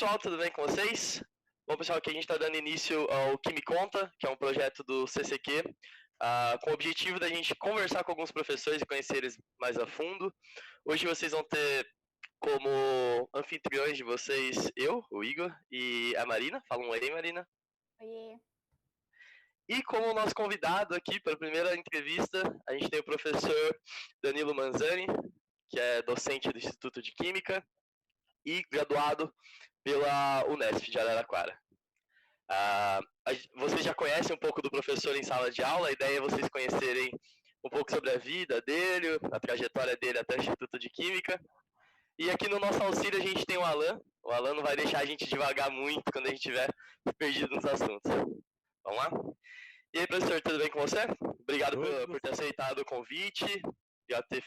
pessoal, tudo bem com vocês? Bom, pessoal, aqui a gente está dando início ao Que Me Conta, que é um projeto do CCQ, com o objetivo da gente conversar com alguns professores e conhecer eles mais a fundo. Hoje vocês vão ter como anfitriões de vocês eu, o Igor, e a Marina. Fala um oi aí, Marina. Oiê. E como nosso convidado aqui para a primeira entrevista, a gente tem o professor Danilo Manzani, que é docente do Instituto de Química e graduado pela Unesp de Araraquara. Vocês já conhecem um pouco do professor em sala de aula, a ideia é vocês conhecerem um pouco sobre a vida dele, a trajetória dele até o Instituto de Química. E aqui no nosso auxílio a gente tem o Alan não vai deixar a gente devagar muito quando a gente estiver perdido nos assuntos. Vamos lá? E aí, professor, tudo bem com você? Obrigado por ter aceitado o convite, já ter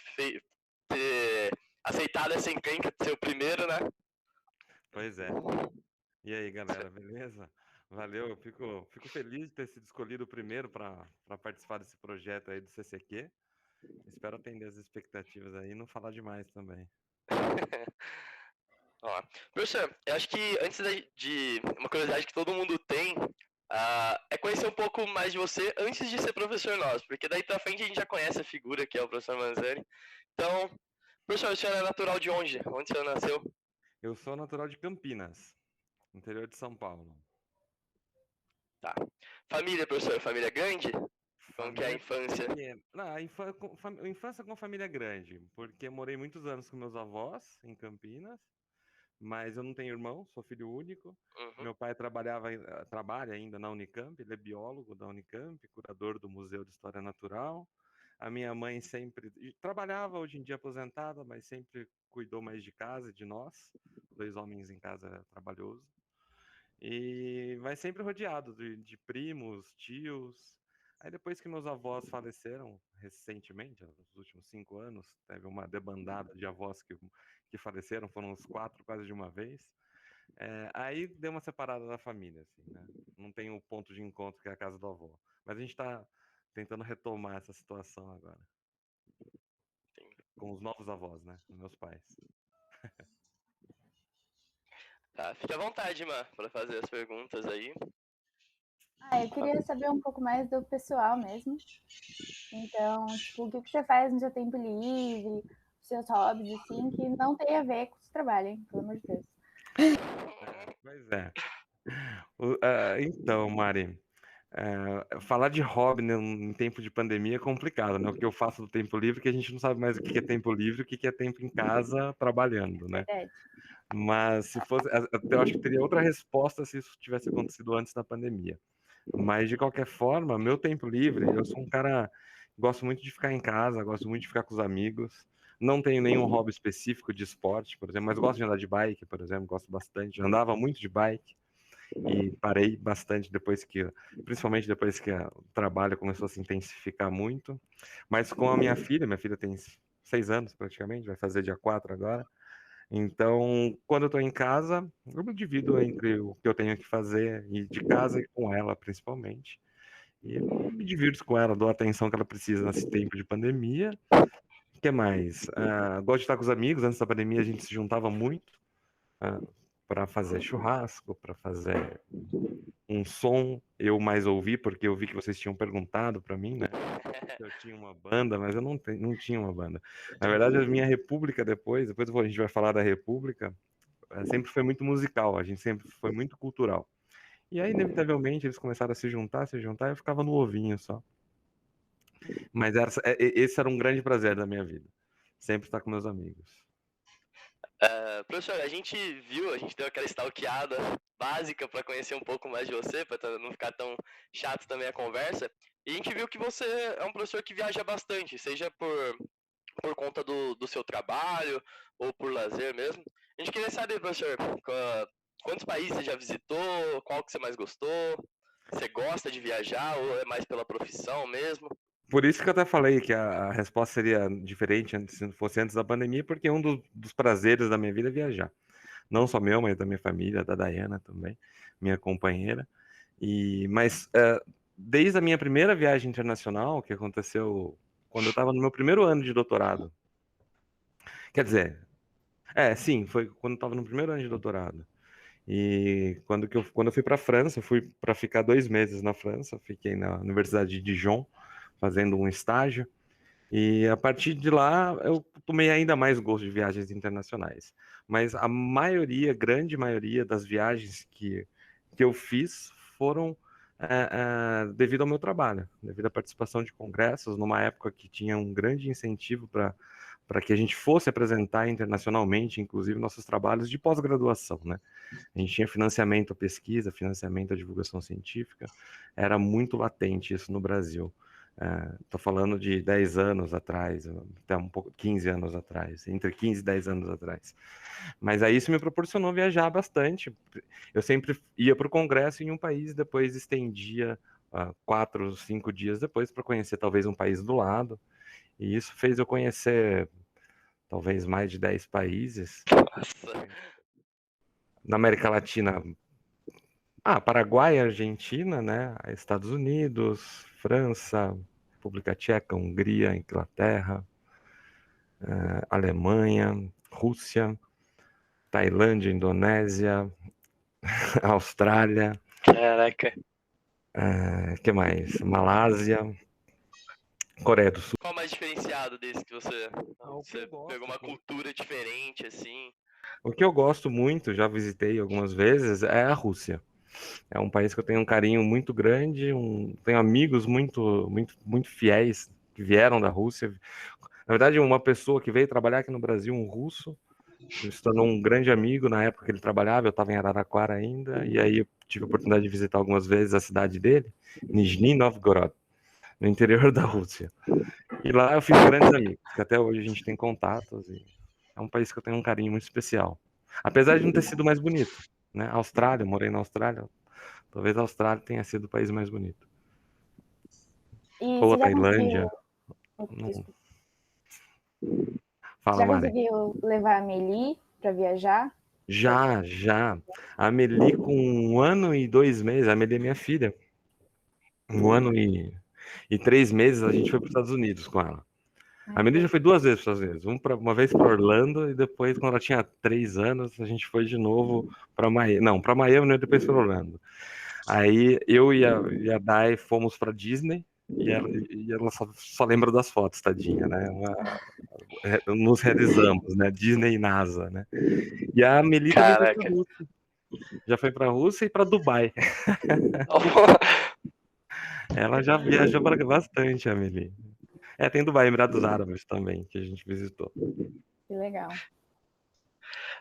aceitado essa encrenca de ser o primeiro, né? Pois é. E aí, galera, beleza? Valeu, eu fico feliz de ter sido escolhido primeiro para participar desse projeto aí do CCQ. Espero atender as expectativas aí e não falar demais também. Ó, professor, eu acho que antes de uma curiosidade que todo mundo tem, é conhecer um pouco mais de você antes de ser professor nosso, porque daí pra frente a gente já conhece a figura que é o professor Manzani. Então, professor, o senhor é natural de onde? Onde o senhor nasceu? Eu sou natural de Campinas, interior de São Paulo. Tá. Família, professor, família grande? Como que é a Família infância? pequena. Não, infância com família grande, porque morei muitos anos com meus avós em Campinas, mas eu não tenho irmão, sou filho único. Uhum. Meu pai trabalha ainda na Unicamp, ele é biólogo da Unicamp, curador do Museu de História Natural. A minha mãe sempre trabalhava, hoje em dia aposentada, mas sempre cuidou mais de casa e de nós. 2 homens em casa é trabalhoso. E vai sempre rodeado de primos, tios. Aí depois que meus avós faleceram recentemente, nos últimos 5 anos, teve uma debandada de avós que faleceram, foram uns 4 quase de uma vez. Aí deu uma separada da família, assim, né? Não tem o ponto de encontro que é a casa do avô. Mas a gente está tentando retomar essa situação agora. Com os novos avós, né? Meus pais. Tá, fique à vontade, Má, para fazer as perguntas aí. Eu queria saber um pouco mais do pessoal mesmo. Então, tipo, o que você faz no seu tempo livre, os seus hobbies, assim, que não tem a ver com o seu trabalho, hein? Pelo amor de Deus. Pois é. Então, Mari, falar de hobby em tempo de pandemia é complicado, né? O que eu faço do tempo livre, que a gente não sabe mais o que é tempo livre, o que é tempo em casa trabalhando, né? Verdade. Mas se fosse, eu acho que teria outra resposta se isso tivesse acontecido antes da pandemia. Mas de qualquer forma, meu tempo livre, eu sou um cara gosto muito de ficar em casa, gosto muito de ficar com os amigos. Não tenho nenhum hobby específico de esporte, por exemplo, mas gosto de andar de bike, por exemplo, gosto bastante. Andava muito de bike e parei bastante principalmente depois que o trabalho começou a se intensificar muito. Mas com a minha filha tem 6 anos praticamente, vai fazer dia 4 agora. Então, quando eu estou em casa, eu me divido entre o que eu tenho que fazer e de casa e com ela, principalmente. E eu me divirto com ela, dou a atenção que ela precisa nesse tempo de pandemia. O que mais? Gosto de estar com os amigos. Antes da pandemia, a gente se juntava muito para fazer churrasco, para fazer um som. Eu mais ouvi, porque eu vi que vocês tinham perguntado para mim, né? Se eu tinha uma banda, mas eu não tinha uma banda. Na verdade, a minha República depois a gente vai falar da República, sempre foi muito musical, a gente sempre foi muito cultural. E aí, inevitavelmente, eles começaram a se juntar, e eu ficava no ovinho só. Mas esse era um grande prazer da minha vida, sempre estar com meus amigos. Professor, a gente deu aquela stalkeada básica para conhecer um pouco mais de você, para não ficar tão chato também a conversa. E a gente viu que você é um professor que viaja bastante, seja por conta do seu trabalho ou por lazer mesmo. A gente queria saber, professor, quantos países você já visitou, qual que você mais gostou? Você gosta de viajar ou é mais pela profissão mesmo? Por isso que eu até falei que a resposta seria diferente se fosse antes da pandemia, porque um dos prazeres da minha vida é viajar. Não só meu, mas da minha família, da Dayana também, minha companheira. Mas desde a minha primeira viagem internacional, que aconteceu quando eu estava no meu primeiro ano de doutorado. Quer dizer, sim, foi quando eu estava no primeiro ano de doutorado. E quando eu fui para a França, eu fui para ficar 2 meses na França, fiquei na Universidade de Dijon, fazendo um estágio. E a partir de lá, eu tomei ainda mais gosto de viagens internacionais. Mas a maioria, grande maioria das viagens que eu fiz foram devido ao meu trabalho, devido à participação de congressos, numa época que tinha um grande incentivo para que a gente fosse apresentar internacionalmente, inclusive nossos trabalhos de pós-graduação, né? A gente tinha financiamento à pesquisa, financiamento à divulgação científica, era muito latente isso no Brasil. Estou falando de 10 anos atrás, até um pouco, 15 anos atrás, entre 15 e 10 anos atrás. Mas aí isso me proporcionou viajar bastante. Eu sempre ia para o congresso em um país, depois estendia 4, 5 dias depois para conhecer talvez um país do lado. E isso fez eu conhecer talvez mais de 10 países. Nossa. Na América Latina, Paraguai, Argentina, né? Estados Unidos, França, República Tcheca, Hungria, Inglaterra, Alemanha, Rússia, Tailândia, Indonésia, Austrália, Caraca. que mais? Malásia, Coreia do Sul. Qual o mais diferenciado desse que você O que eu gosto, pegou uma cultura diferente, assim? O que eu gosto muito, já visitei algumas vezes, é a Rússia. É um país que eu tenho um carinho muito grande, tenho amigos muito, muito, muito fiéis que vieram da Rússia. Na verdade, uma pessoa que veio trabalhar aqui no Brasil, um russo, se tornou um grande amigo na época que ele trabalhava. Eu estava em Araraquara ainda, e aí eu tive a oportunidade de visitar algumas vezes a cidade dele, Nizhny Novgorod, no interior da Rússia. E lá eu fiz grandes amigos, que até hoje a gente tem contatos, e é um país que eu tenho um carinho muito especial. Apesar de não ter sido mais bonito, né? Austrália, morei na Austrália, talvez a Austrália tenha sido o país mais bonito. E Ou você a já Tailândia. conseguiu... Fala, Já Mari. conseguiu levar a Meli para viajar? Já. A Meli, com 1 ano e 2 meses, a Meli é minha filha. 1 ano e 3 meses, a gente foi para os Estados Unidos com ela. A Meli já foi 2 vezes para os Estados Unidos. Uma vez para Orlando, e depois, quando ela tinha 3 anos, a gente foi de novo para Miami. Não, para Miami, e depois para Orlando. Aí eu e a Dai fomos para Disney, e ela só lembra das fotos, tadinha, né? Nos realizamos, né? Disney e NASA, né? E a Meli também foi para a Caraca. Rússia. Já foi para a Rússia e para Dubai. Ela já viajou bastante, a Meli. Tem Dubai, Emirados Árabes também, que a gente visitou. Que legal.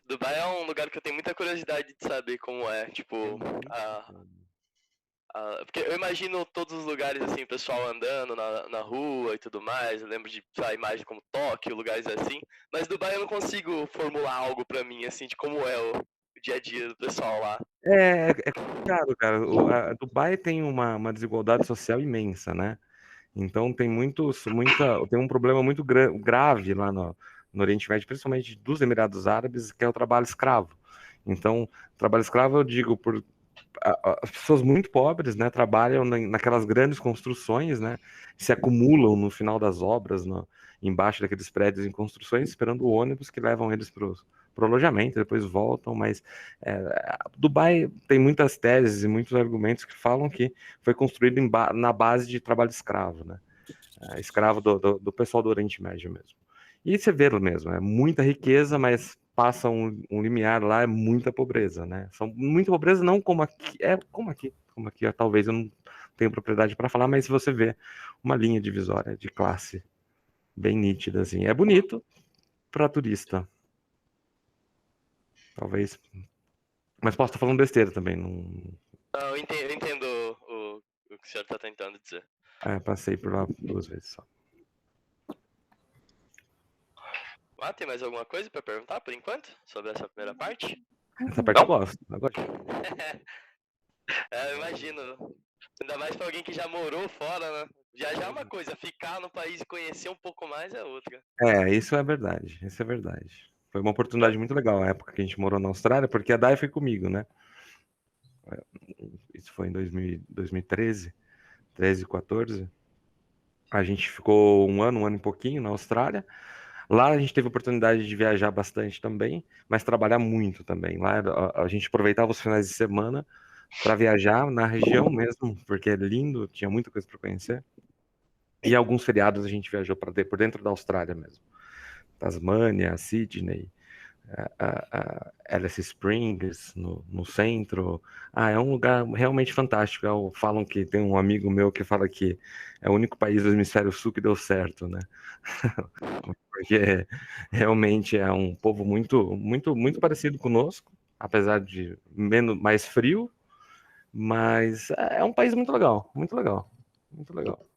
Dubai é um lugar que eu tenho muita curiosidade de saber como é, tipo, porque eu imagino todos os lugares assim, o pessoal andando na rua e tudo mais. Eu lembro de imagem como Tóquio, lugares assim. Mas Dubai eu não consigo formular algo pra mim, assim, de como é o dia a dia do pessoal lá. É complicado, cara. A Dubai tem uma desigualdade social imensa, né? Então tem tem um problema muito grave lá no Oriente Médio, principalmente dos Emirados Árabes, que é o trabalho escravo. Então, trabalho escravo, eu digo, as pessoas muito pobres, né, trabalham naquelas grandes construções, né, se acumulam no final das obras, embaixo daqueles prédios em construções, esperando o ônibus que levam eles para o alojamento, depois voltam. Mas Dubai tem muitas teses e muitos argumentos que falam que foi construído na base de trabalho escravo, né, escravo do pessoal do Oriente Médio mesmo. E você vê mesmo, é muita riqueza, mas passa um limiar lá, é muita pobreza, né? Muita pobreza, não como aqui, como aqui, talvez eu não tenha propriedade para falar, mas você vê uma linha divisória de classe bem nítida, assim. É bonito para turista, talvez, mas posso estar falando besteira também. Não, eu entendo o que o senhor está tentando dizer. Passei por lá 2 vezes só. Tem mais alguma coisa para perguntar por enquanto sobre essa primeira parte? Essa parte eu gosto. Eu imagino. Ainda mais para alguém que já morou fora, né? Viajar é uma coisa, ficar no país e conhecer um pouco mais é outra. Isso é verdade. Foi uma oportunidade muito legal a época que a gente morou na Austrália, porque a Dai foi comigo, né? Isso foi em 2013, 13, 14. A gente ficou um ano e pouquinho na Austrália. Lá a gente teve a oportunidade de viajar bastante também, mas trabalhar muito também. Lá a gente aproveitava os finais de semana para viajar na região mesmo, porque é lindo, tinha muita coisa para conhecer. E alguns feriados a gente viajou por dentro da Austrália mesmo. Tasmânia, Sydney, Alice Springs, no centro. É um lugar realmente fantástico. Falam que tem um amigo meu que fala que é o único país do hemisfério sul que deu certo, né? Porque realmente é um povo muito, muito, muito parecido conosco, apesar de mais frio, mas é um país muito legal, muito legal, muito legal.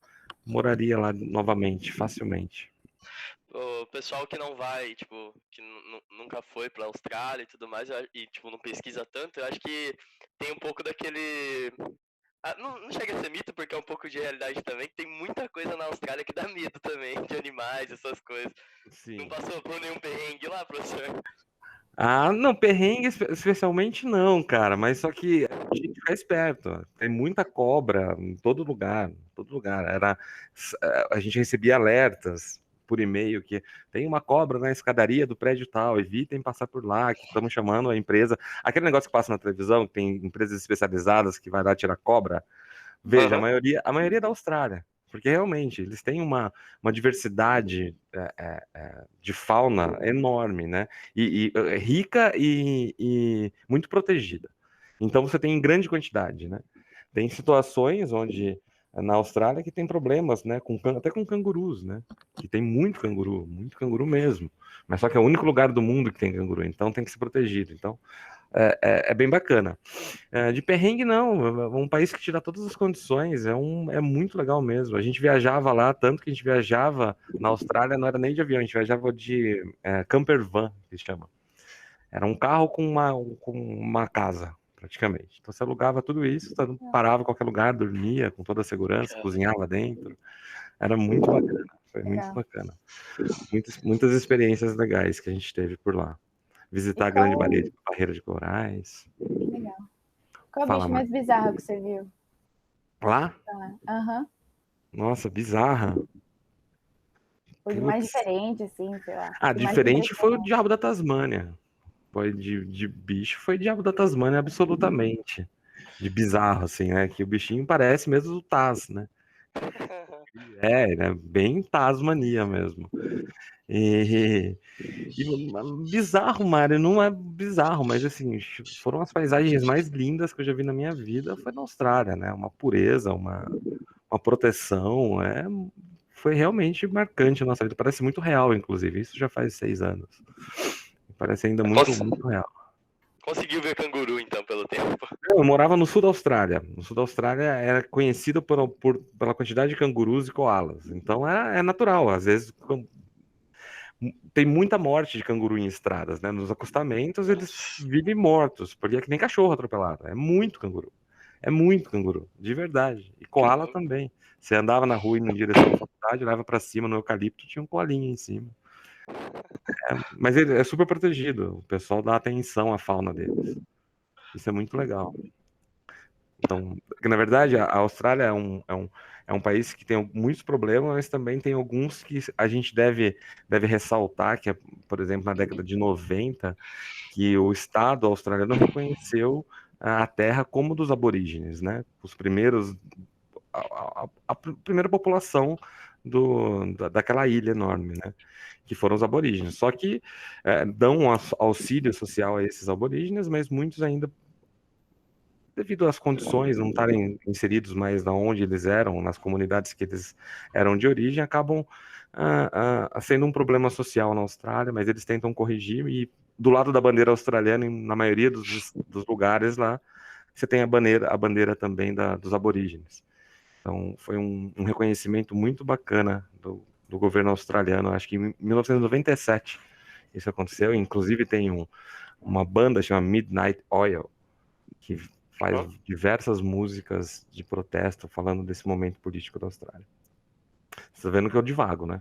Moraria lá novamente, facilmente. O pessoal que não vai, tipo, que nunca foi pra Austrália e tudo mais, e, tipo, não pesquisa tanto, eu acho que tem um pouco daquele... não chega a ser mito, porque é um pouco de realidade também, que tem muita coisa na Austrália que dá medo também, de animais, essas coisas. Sim. Não passou por nenhum perrengue lá, professor? Não, perrengue especialmente não, cara, mas só que a gente tem que ficar esperto. Tem muita cobra em todo lugar, todo lugar. A gente recebia alertas por e-mail que tem uma cobra na escadaria do prédio tal, evitem passar por lá, que estamos chamando a empresa. Aquele negócio que passa na televisão, que tem empresas especializadas que vai lá tirar cobra. Veja, a maioria é da Austrália, porque realmente eles têm uma diversidade de fauna enorme, né? E rica e muito protegida. Então você tem em grande quantidade, né? Tem situações onde na Austrália que tem problemas, né? Até com cangurus, né? Que tem muito canguru mesmo. Mas só que é o único lugar do mundo que tem canguru, então tem que ser protegido. Então é bem bacana. De perrengue, não. É um país que te dá todas as condições. É muito legal mesmo. A gente viajava lá, tanto que a gente viajava na Austrália, não era nem de avião, a gente viajava de camper van, que se chama. Era um carro com uma casa, praticamente. Então você alugava tudo isso, parava em qualquer lugar, dormia com toda a segurança, cozinhava dentro. Era muito bacana. Foi muito bacana. Muitas experiências legais que a gente teve por lá. Visitar a Grande Barreira de Corais. Legal. Qual o bicho mais bizarro que você viu? Lá? Aham. Nossa, bizarra. Ou de mais diferente, assim, sei lá. Diferente foi o diabo da Tasmânia. Foi de bicho, foi diabo da Tasmânia, absolutamente. De bizarro, assim, né? Que o bichinho parece mesmo o Taz, né? Bem Tasmania mesmo. E bizarro, Mário, não é bizarro, mas assim, foram as paisagens mais lindas que eu já vi na minha vida, foi na Austrália, né? Uma pureza, uma proteção, foi realmente marcante a nossa vida. Parece muito real, inclusive. Isso já faz 6 anos. Parece ainda muito real. Conseguiu ver canguru, então, pelo tempo? Eu morava no sul da Austrália. No sul da Austrália era conhecido pela quantidade de cangurus e koalas. Então é natural. Às vezes tem muita morte de canguru em estradas, né? Nos acostamentos eles vivem mortos, porque é que nem cachorro atropelado. É muito canguru. É muito canguru, de verdade. E koala também. Você andava na rua indo em direção à faculdade, leva para cima no eucalipto, tinha um koalinha em cima. Mas ele é super protegido. O pessoal dá atenção à fauna deles. Isso é muito legal. Então, porque, na verdade, a Austrália é um país que tem muitos problemas, mas também tem alguns que a gente deve ressaltar, que é, por exemplo, na década de 90, que o Estado australiano reconheceu a terra como dos aborígenes, né? Os primeiros, a primeira população daquela ilha enorme, né? Que foram os aborígenes. Só que dão um auxílio social a esses aborígenes, mas muitos ainda, devido às condições, não estarem inseridos mais na onde eles eram, nas comunidades que eles eram de origem, acabam sendo um problema social na Austrália, mas eles tentam corrigir, e do lado da bandeira australiana, na maioria dos lugares lá, você tem a bandeira também dos aborígenes. Então, foi um reconhecimento muito bacana do governo australiano, acho que em 1997 isso aconteceu, inclusive tem uma banda chamada Midnight Oil, que faz diversas músicas de protesto falando desse momento político da Austrália. Você tá vendo que eu divago, né?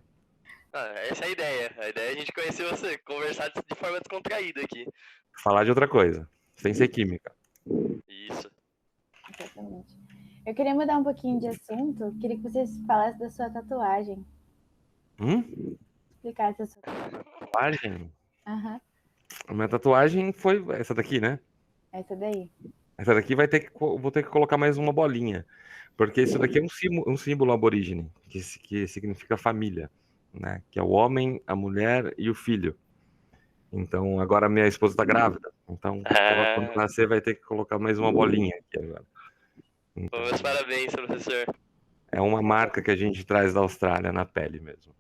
Essa é a ideia. A ideia é a gente conhecer você, conversar de forma descontraída aqui. Falar de outra coisa, sem ser química. Isso. Exatamente. Eu queria mudar um pouquinho de assunto. Queria que vocês falassem da sua tatuagem. explicar essa sua Tatuagem? Aham, A minha tatuagem foi essa daqui, né? essa daí. Essa daqui vou ter que colocar mais uma bolinha. Porque isso daqui é um símbolo aborígene, que significa família, né? Que é o homem, a mulher e o filho. Então, agora minha esposa está grávida. Então, ela, quando Ah, nascer, vai ter que colocar mais uma bolinha aqui agora. pô, Então, meus parabéns, professor. é uma marca que a gente traz da Austrália na pele mesmo.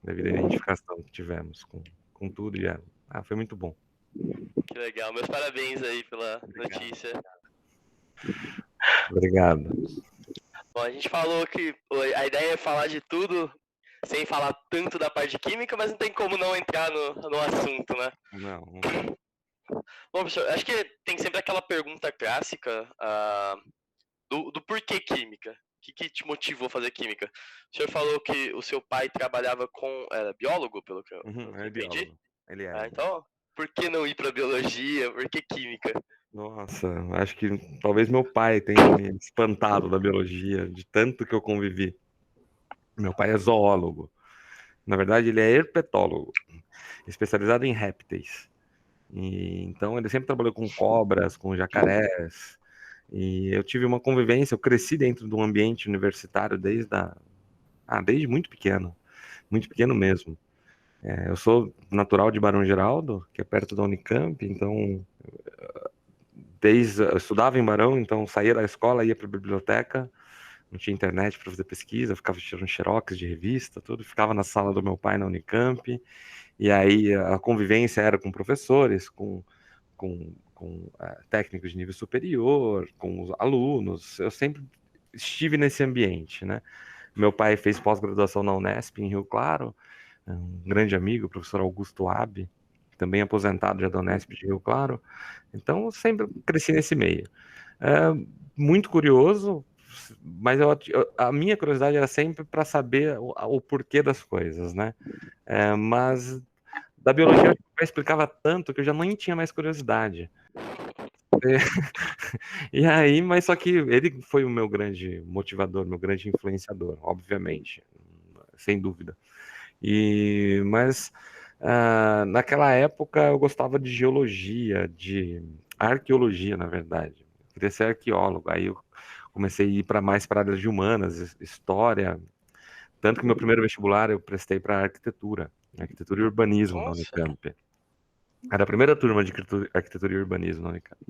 Devido à identificação que tivemos com tudo. Foi muito bom. Que legal. Meus parabéns aí pela notícia. Obrigado. Bom, a gente falou que a ideia é falar de tudo sem falar tanto da parte de química, mas não tem como não entrar no assunto, né? Não. Bom, professor, acho que tem sempre aquela pergunta clássica do porquê química. O que te motivou a fazer química? O senhor falou que o seu pai trabalhava era biólogo, pelo que eu É entendi. biólogo. Ele é. Então, por que não ir para biologia? Por que química? Nossa, acho que talvez meu pai tenha me espantado da biologia, de tanto que eu convivi. Meu pai é zoólogo. Na verdade, ele é herpetólogo, especializado em répteis. Então, ele sempre trabalhou com cobras, com jacarés. E eu tive uma convivência, eu cresci dentro de um ambiente universitário desde muito pequeno mesmo. Eu sou natural de Barão Geraldo, que é perto da Unicamp, então eu estudava em Barão, então saía da escola, ia para a biblioteca, não tinha internet para fazer pesquisa, ficava tirando xerox de revista, tudo, ficava na sala do meu pai na Unicamp, e aí a convivência era com professores, com técnicos de nível superior, com os alunos, eu sempre estive nesse ambiente, né? Meu pai fez pós-graduação na Unesp, em Rio Claro, um grande amigo, o professor Augusto Abbe, também aposentado já da Unesp de Rio Claro, então eu sempre cresci nesse meio. Muito curioso, mas a minha curiosidade era sempre para saber o porquê das coisas, né? Mas da biologia eu explicava tanto que eu já nem tinha mais curiosidade. E aí, mas só que ele foi o meu grande motivador, meu grande influenciador, obviamente, sem dúvida. Mas naquela época eu gostava de geologia, de arqueologia, na verdade. Eu queria ser arqueólogo. Aí eu comecei a ir mais para áreas de humanas, história. Tanto que meu primeiro vestibular eu prestei para arquitetura e urbanismo na Nossa. Unicamp. Era a primeira turma de arquitetura e urbanismo na Unicamp.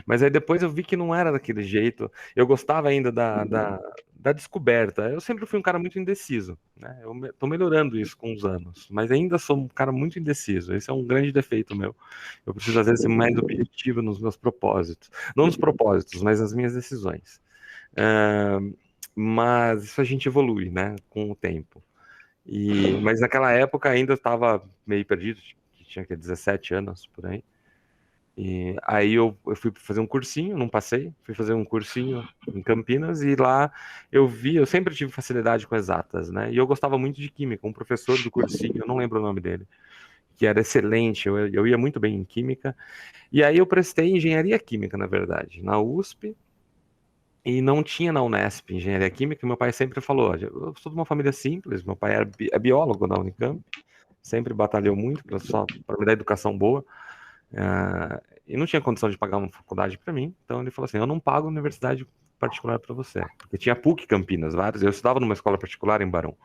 Mas aí depois eu vi que não era daquele jeito. Eu gostava ainda da descoberta. Eu sempre fui um cara muito indeciso, né? Eu tô melhorando isso com os anos, mas ainda sou um cara muito indeciso. Esse é um grande defeito meu. Eu preciso, às vezes, ser mais objetivo nos meus propósitos. Não nos propósitos, mas nas minhas decisões. Mas isso a gente evolui, né? Com o tempo. Mas naquela época ainda eu estava meio perdido, tinha 17 anos, por aí. E aí eu fui fazer um cursinho, não passei, fui fazer um cursinho em Campinas e lá eu sempre tive facilidade com exatas, né? E eu gostava muito de química, um professor do cursinho, eu não lembro o nome dele, que era excelente, eu ia muito bem em química. E aí eu prestei engenharia química, na verdade, na USP, e não tinha na Unesp engenharia química. Meu pai sempre falou: eu sou de uma família simples, meu pai é biólogo na Unicamp, sempre batalhou muito para me dar educação boa. E não tinha condição de pagar uma faculdade para mim, então ele falou assim: eu não pago universidade particular para você, porque tinha PUC Campinas, vários. Eu estudava numa escola particular em Barão,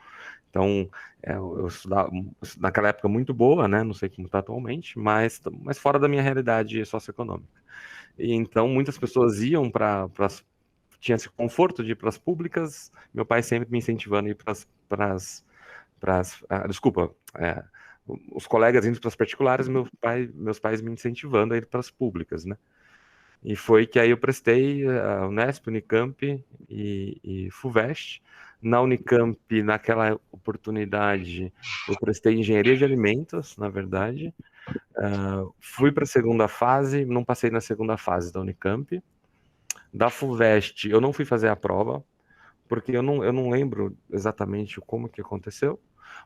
então eu estudava naquela época muito boa, né? Não sei como está atualmente, mas fora da minha realidade socioeconômica. E então muitas pessoas iam tinha esse conforto de ir para as públicas, meu pai sempre me incentivando a ir os colegas indo para as particulares, meus pais me incentivando a ir para as públicas, né? E foi que aí eu prestei a Unesp, Unicamp e FUVEST. Na Unicamp, naquela oportunidade, eu prestei engenharia de alimentos, na verdade. Fui para a segunda fase, não passei na segunda fase da Unicamp. Da FUVEST, eu não fui fazer a prova, porque eu não lembro exatamente como que aconteceu,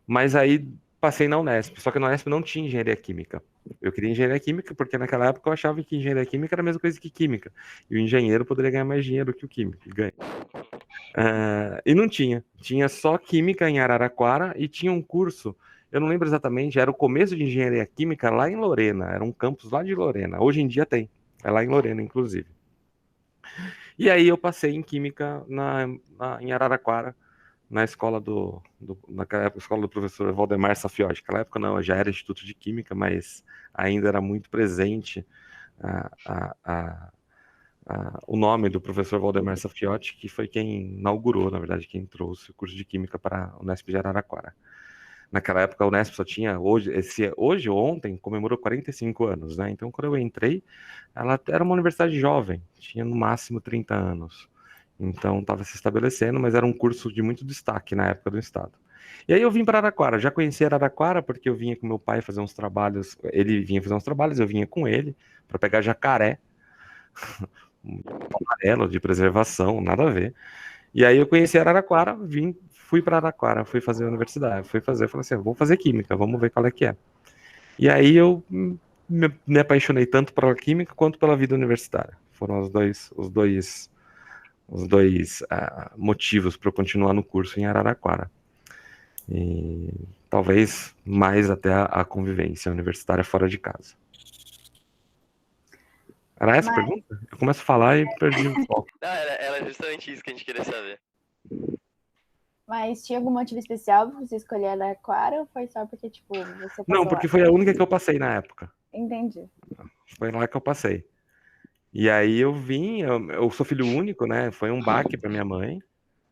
mas aí passei na Unesp, só que na Unesp não tinha engenharia química. Eu queria engenharia química porque naquela época eu achava que engenharia química era a mesma coisa que química, e o engenheiro poderia ganhar mais dinheiro que o químico, e ganha. E não tinha só química em Araraquara, e tinha um curso Eu não lembro exatamente, era o começo de engenharia química lá em Lorena, era um campus lá de Lorena. Hoje em dia tem, é lá em Lorena, inclusive. E aí eu passei em química em Araraquara, na escola naquela época, escola do professor Valdemar Safiotti. Naquela época não, já era Instituto de Química, mas ainda era muito presente a, a, a, o nome do professor Valdemar Safiotti, que foi quem inaugurou, na verdade, quem trouxe o curso de Química para a Unesp de Araraquara. Naquela época a Unesp só tinha, hoje ou ontem, comemorou 45 anos, né? Então, quando eu entrei, ela era uma universidade jovem, tinha no máximo 30 anos. Então, estava se estabelecendo, mas era um curso de muito destaque na época do Estado. E aí eu vim para Araraquara, já conhecia Araraquara porque eu vinha com meu pai fazer uns trabalhos, ele vinha fazer uns trabalhos, eu vinha com ele para pegar jacaré, um amarelo de preservação, nada a ver. E aí eu conheci Araraquara, fui para Araraquara, fui fazer a universidade, falei assim, vou fazer química, vamos ver qual é que é. E aí eu me apaixonei tanto pela química quanto pela vida universitária. Foram os dois motivos para eu continuar no curso em Araraquara. E talvez mais até a convivência universitária fora de casa. Era essa a pergunta? Eu começo a falar e perdi o foco. Não, era justamente isso que a gente queria saber. Mas tinha algum motivo especial pra você escolher Araraquara ou foi só porque, tipo, você passou Não, porque lá? foi a única que eu passei na época. Entendi. Foi lá que eu passei. E aí eu vim, eu sou filho único, né? Foi um baque para minha mãe,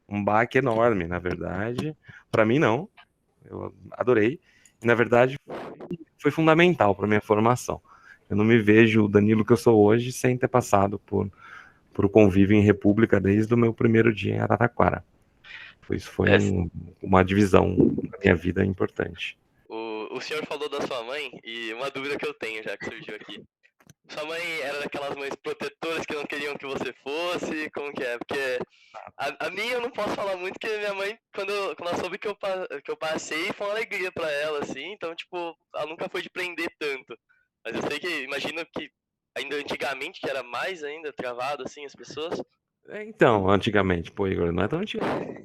um baque enorme, na verdade. Para mim não, eu adorei. E, na verdade, foi fundamental para minha formação. Eu não me vejo o Danilo que eu sou hoje sem ter passado por o convívio em república desde o meu primeiro dia em Araraquara. Isso foi uma divisão da minha vida importante. O senhor falou da sua mãe e uma dúvida que eu tenho já que surgiu aqui. Sua mãe era daquelas mães protetoras que não queriam que você fosse? Como que é? Porque a minha eu não posso falar muito, porque minha mãe, quando ela soube que eu passei, foi uma alegria pra ela, assim. Então, tipo, ela nunca foi de prender tanto. Mas eu sei que, imagino que ainda antigamente, que era mais ainda travado, assim, as pessoas. Então, antigamente, pô, Igor, não é tão antigamente.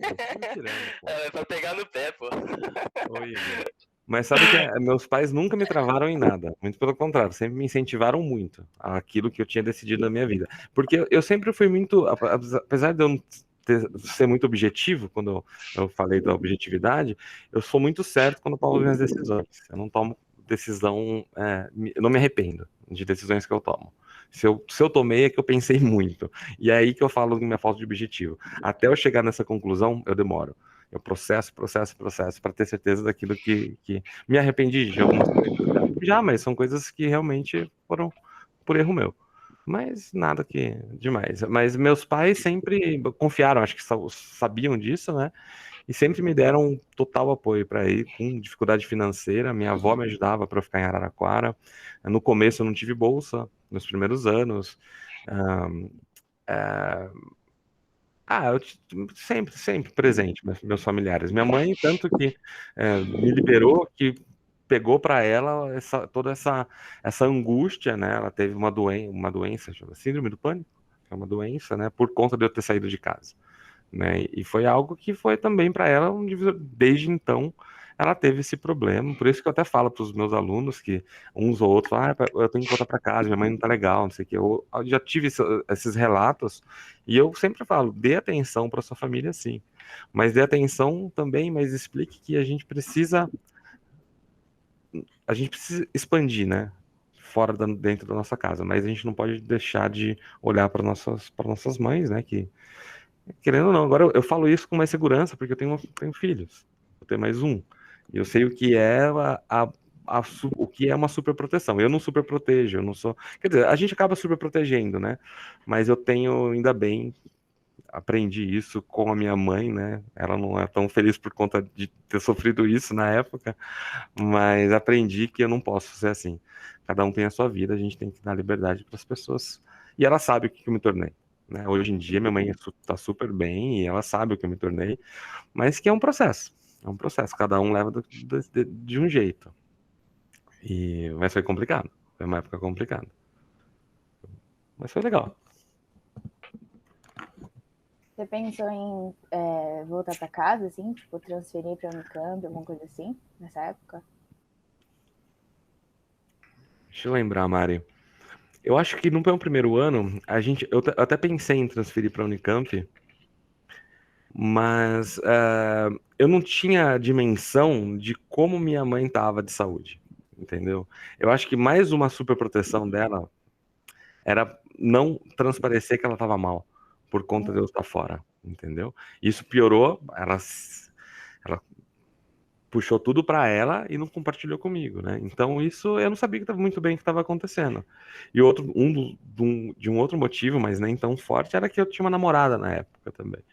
É pra pegar no pé, pô. Oi, Igor. Mas sabe que meus pais nunca me travaram em nada, muito pelo contrário, sempre me incentivaram muito aquilo que eu tinha decidido na minha vida. Porque eu sempre fui muito, apesar de eu não ser muito objetivo, quando eu falei da objetividade, eu sou muito certo quando eu tomo minhas decisões. Eu não tomo decisão, eu não me arrependo de decisões que eu tomo. Se eu tomei, é que eu pensei muito. E é aí que eu falo da minha falta de objetivo. Até eu chegar nessa conclusão, eu demoro. Eu processo para ter certeza daquilo que me arrependi de algumas coisas. Já, mas são coisas que realmente foram por erro meu. Mas nada que demais. Mas meus pais sempre confiaram, acho que sabiam disso, né? E sempre me deram total apoio para ir com dificuldade financeira. Minha avó me ajudava para ficar em Araraquara. No começo eu não tive bolsa, nos primeiros anos. Eu sempre presente, meus familiares. Minha mãe, tanto que me liberou, que pegou para ela toda essa angústia, né? Ela teve uma doença, chama síndrome do pânico, que é uma doença, né? Por conta de eu ter saído de casa, né? E foi algo que foi também para ela um divisor. Desde então, ela teve esse problema. Por isso que eu até falo para os meus alunos que uns ou outros, eu tenho que voltar para casa, minha mãe não tá legal, não sei o que. Eu já tive esses relatos e eu sempre falo, dê atenção para sua família, sim, mas dê atenção também, mas explique que a gente precisa expandir, né? Dentro da nossa casa, mas a gente não pode deixar de olhar para nossas mães, né? Que querendo ou não, agora eu falo isso com mais segurança, porque eu tenho filhos, eu tenho mais um, e eu sei o que é o que é uma superproteção. Eu não superprotejo, eu não sou. Quer dizer, a gente acaba superprotegendo, né? Mas eu tenho, ainda bem, aprendi isso com a minha mãe, né? Ela não é tão feliz por conta de ter sofrido isso na época, mas aprendi que eu não posso ser assim. Cada um tem a sua vida, a gente tem que dar liberdade para as pessoas. E ela sabe o que eu me tornei. Né? Hoje em dia, minha mãe está super bem e ela sabe o que eu me tornei, mas que é um processo. É um processo, cada um leva de um jeito. Mas foi complicado. Foi uma época complicada. Mas foi legal. Você pensou em voltar para casa, assim, tipo, transferir para Unicamp, alguma coisa assim, nessa época? Deixa eu lembrar, Mari. Eu acho que no meu primeiro ano, eu até pensei em transferir para a Unicamp, mas eu não tinha a dimensão de como minha mãe estava de saúde, entendeu? Eu acho que mais uma superproteção dela era não transparecer que ela estava mal, por conta de eu estar fora, entendeu? Isso piorou, ela puxou tudo para ela e não compartilhou comigo, né? Então isso eu não sabia que muito bem o que estava acontecendo. E de um outro motivo, mas nem tão forte, era que eu tinha uma namorada na época também.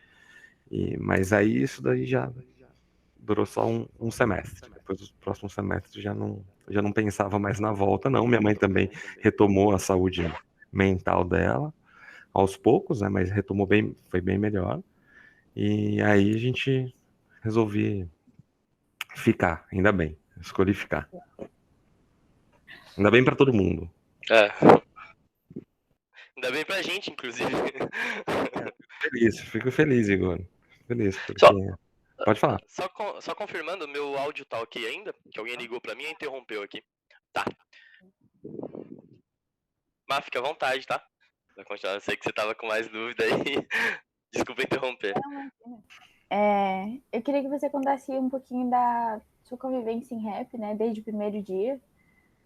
Mas aí isso daí já durou só um semestre. Depois dos próximos semestres já não pensava mais na volta, não. Minha mãe também retomou a saúde mental dela aos poucos, né? Mas retomou bem, foi bem melhor. E aí a gente resolvi ficar, ainda bem. Escolhi ficar. Ainda bem pra todo mundo. É. Ainda bem pra gente, inclusive. Fico feliz, Igor. Feliz, porque. Só, Pode falar. só confirmando, meu áudio tá ok ainda? Que alguém ligou pra mim e interrompeu aqui. Tá. Mas fica à vontade, tá? Vai continuar. Eu sei que você tava com mais dúvida aí. Desculpa interromper. Eu queria que você contasse um pouquinho da sua convivência em rap, né? Desde o primeiro dia.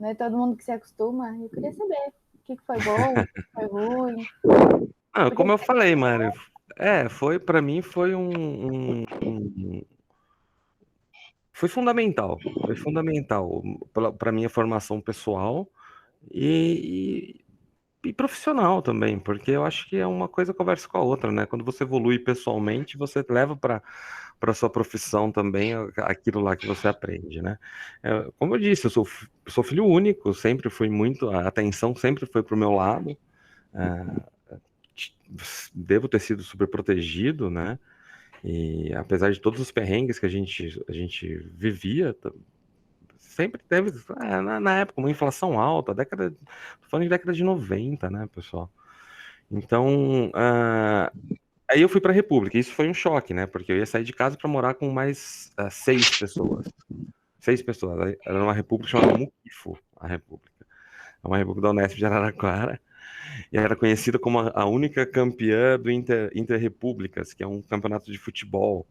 Não é todo mundo que se acostuma. Eu queria saber o que foi bom, o que foi ruim. Como eu falei, Mário, foi para mim foi foi fundamental para minha formação pessoal e profissional também, porque eu acho que é uma coisa conversa com a outra, né? Quando você evolui pessoalmente, você leva para sua profissão também aquilo lá que você aprende, né? Como eu disse, eu sou filho único, sempre fui a atenção sempre foi pro meu lado. Devo ter sido super protegido, né? E apesar de todos os perrengues que a gente vivia, sempre teve, na época, uma inflação alta, tô falando de década de 90, né, pessoal? Então, aí eu fui para a República, isso foi um choque, né? Porque eu ia sair de casa para morar com mais 6 pessoas. 6 pessoas. Era uma república chamada Muquifo, a República. É uma república da Unesp de Araraquara. E era conhecida como a única campeã do Interrepúblicas, que é um campeonato de futebol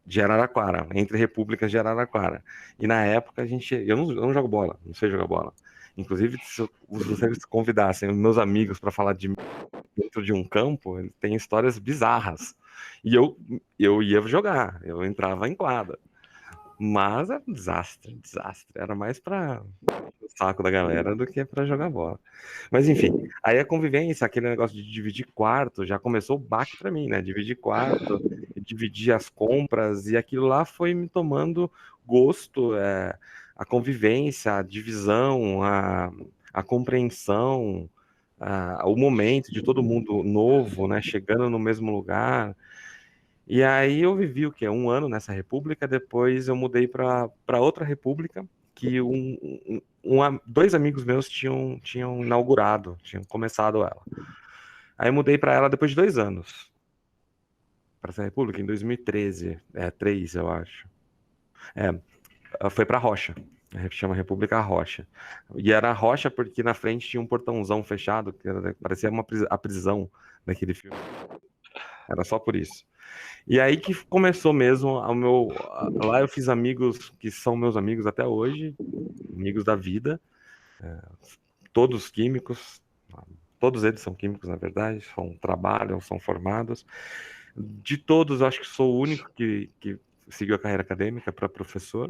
de Araraquara, entre repúblicas de Araraquara. E na época eu não jogo bola, não sei jogar bola. Inclusive, se vocês convidassem meus amigos para falar de dentro de um campo, tem histórias bizarras. E eu ia jogar, eu entrava em quadra. Mas é um desastre. Era mais para o saco da galera do que para jogar bola. Mas enfim, aí a convivência, aquele negócio de dividir quarto, já começou o baque para mim, né? Dividir quarto, dividir as compras, e aquilo lá foi me tomando gosto, a convivência, a divisão, a compreensão, o momento de todo mundo novo, né? Chegando no mesmo lugar. E aí eu vivi o quê? Um ano nessa república, depois eu mudei para outra república, que dois amigos meus tinham inaugurado, tinham começado ela. Aí eu mudei para ela depois de 2 anos, para essa república, em 2013, 3, eu acho. Foi para Rocha, chama República Rocha. E era Rocha porque na frente tinha um portãozão fechado, que parecia a prisão daquele filme. Era só por isso. E aí que começou mesmo lá eu fiz amigos que são meus amigos até hoje, amigos da vida, todos químicos, todos eles são químicos, na verdade, trabalham, são formados. De todos, acho que sou o único que seguiu a carreira acadêmica para professor.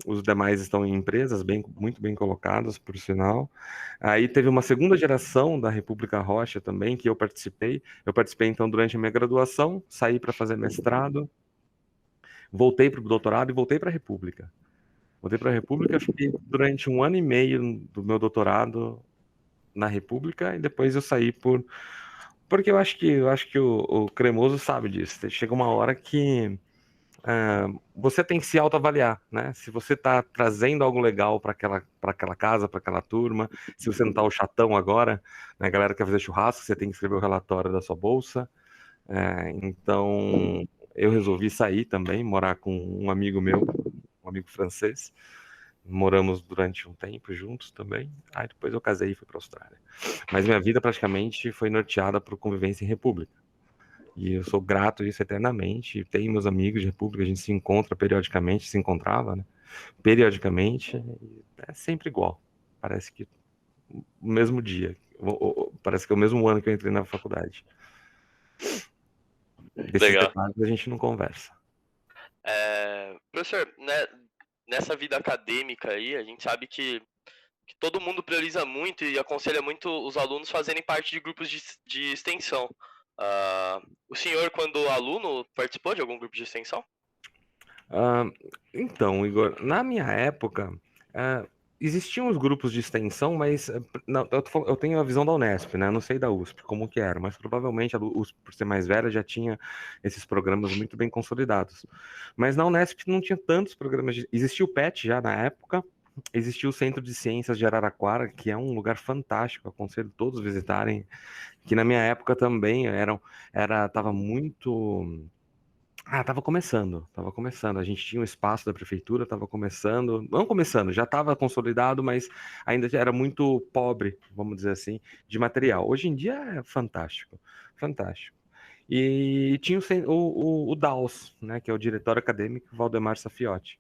Os demais estão em empresas muito bem colocadas, por sinal. Aí teve uma segunda geração da República Rocha também, que eu participei. Eu participei, então, durante a minha graduação, saí para fazer mestrado, voltei para o doutorado e voltei para a República. Voltei para a República, fiquei durante 1 ano e meio do meu doutorado na República, e depois eu saí porque eu acho que o Cremoso sabe disso. Chega uma hora que você tem que se autoavaliar, né? Se você está trazendo algo legal para aquela casa, para aquela turma, se você não está o chatão agora, né? A galera quer fazer churrasco, você tem que escrever o relatório da sua bolsa. Então, eu resolvi sair também, morar com um amigo meu, um amigo francês. Moramos durante um tempo juntos também. Aí depois eu casei e fui para a Austrália. Mas minha vida praticamente foi norteada por convivência em república. E eu sou grato a isso eternamente. Tenho meus amigos de república, a gente se encontra periodicamente, se encontrava, né? Periodicamente, é sempre igual. Parece que o mesmo dia. Parece que é o mesmo ano que eu entrei na faculdade. Desses Legal. detalhes a gente não conversa. Professor, né, nessa vida acadêmica aí, a gente sabe que todo mundo prioriza muito e aconselha muito os alunos fazerem parte de grupos de extensão. O senhor, quando aluno, participou de algum grupo de extensão? Então, Igor, na minha época, existiam os grupos de extensão, mas não, eu tenho a visão da Unesp, né? Não sei da USP como que era, mas provavelmente a USP, por ser mais velha, já tinha esses programas muito bem consolidados. Mas na Unesp não tinha tantos programas. Existia o PET já na época, existia o Centro de Ciências de Araraquara, que é um lugar fantástico, aconselho todos visitarem, que na minha época também tava muito. Tava começando. A gente tinha um espaço da prefeitura, tava começando, não começando, já estava consolidado, mas ainda era muito pobre, vamos dizer assim, de material. Hoje em dia é fantástico, fantástico. E tinha o DAUS, né, que é o diretor acadêmico Valdemar Safiotti,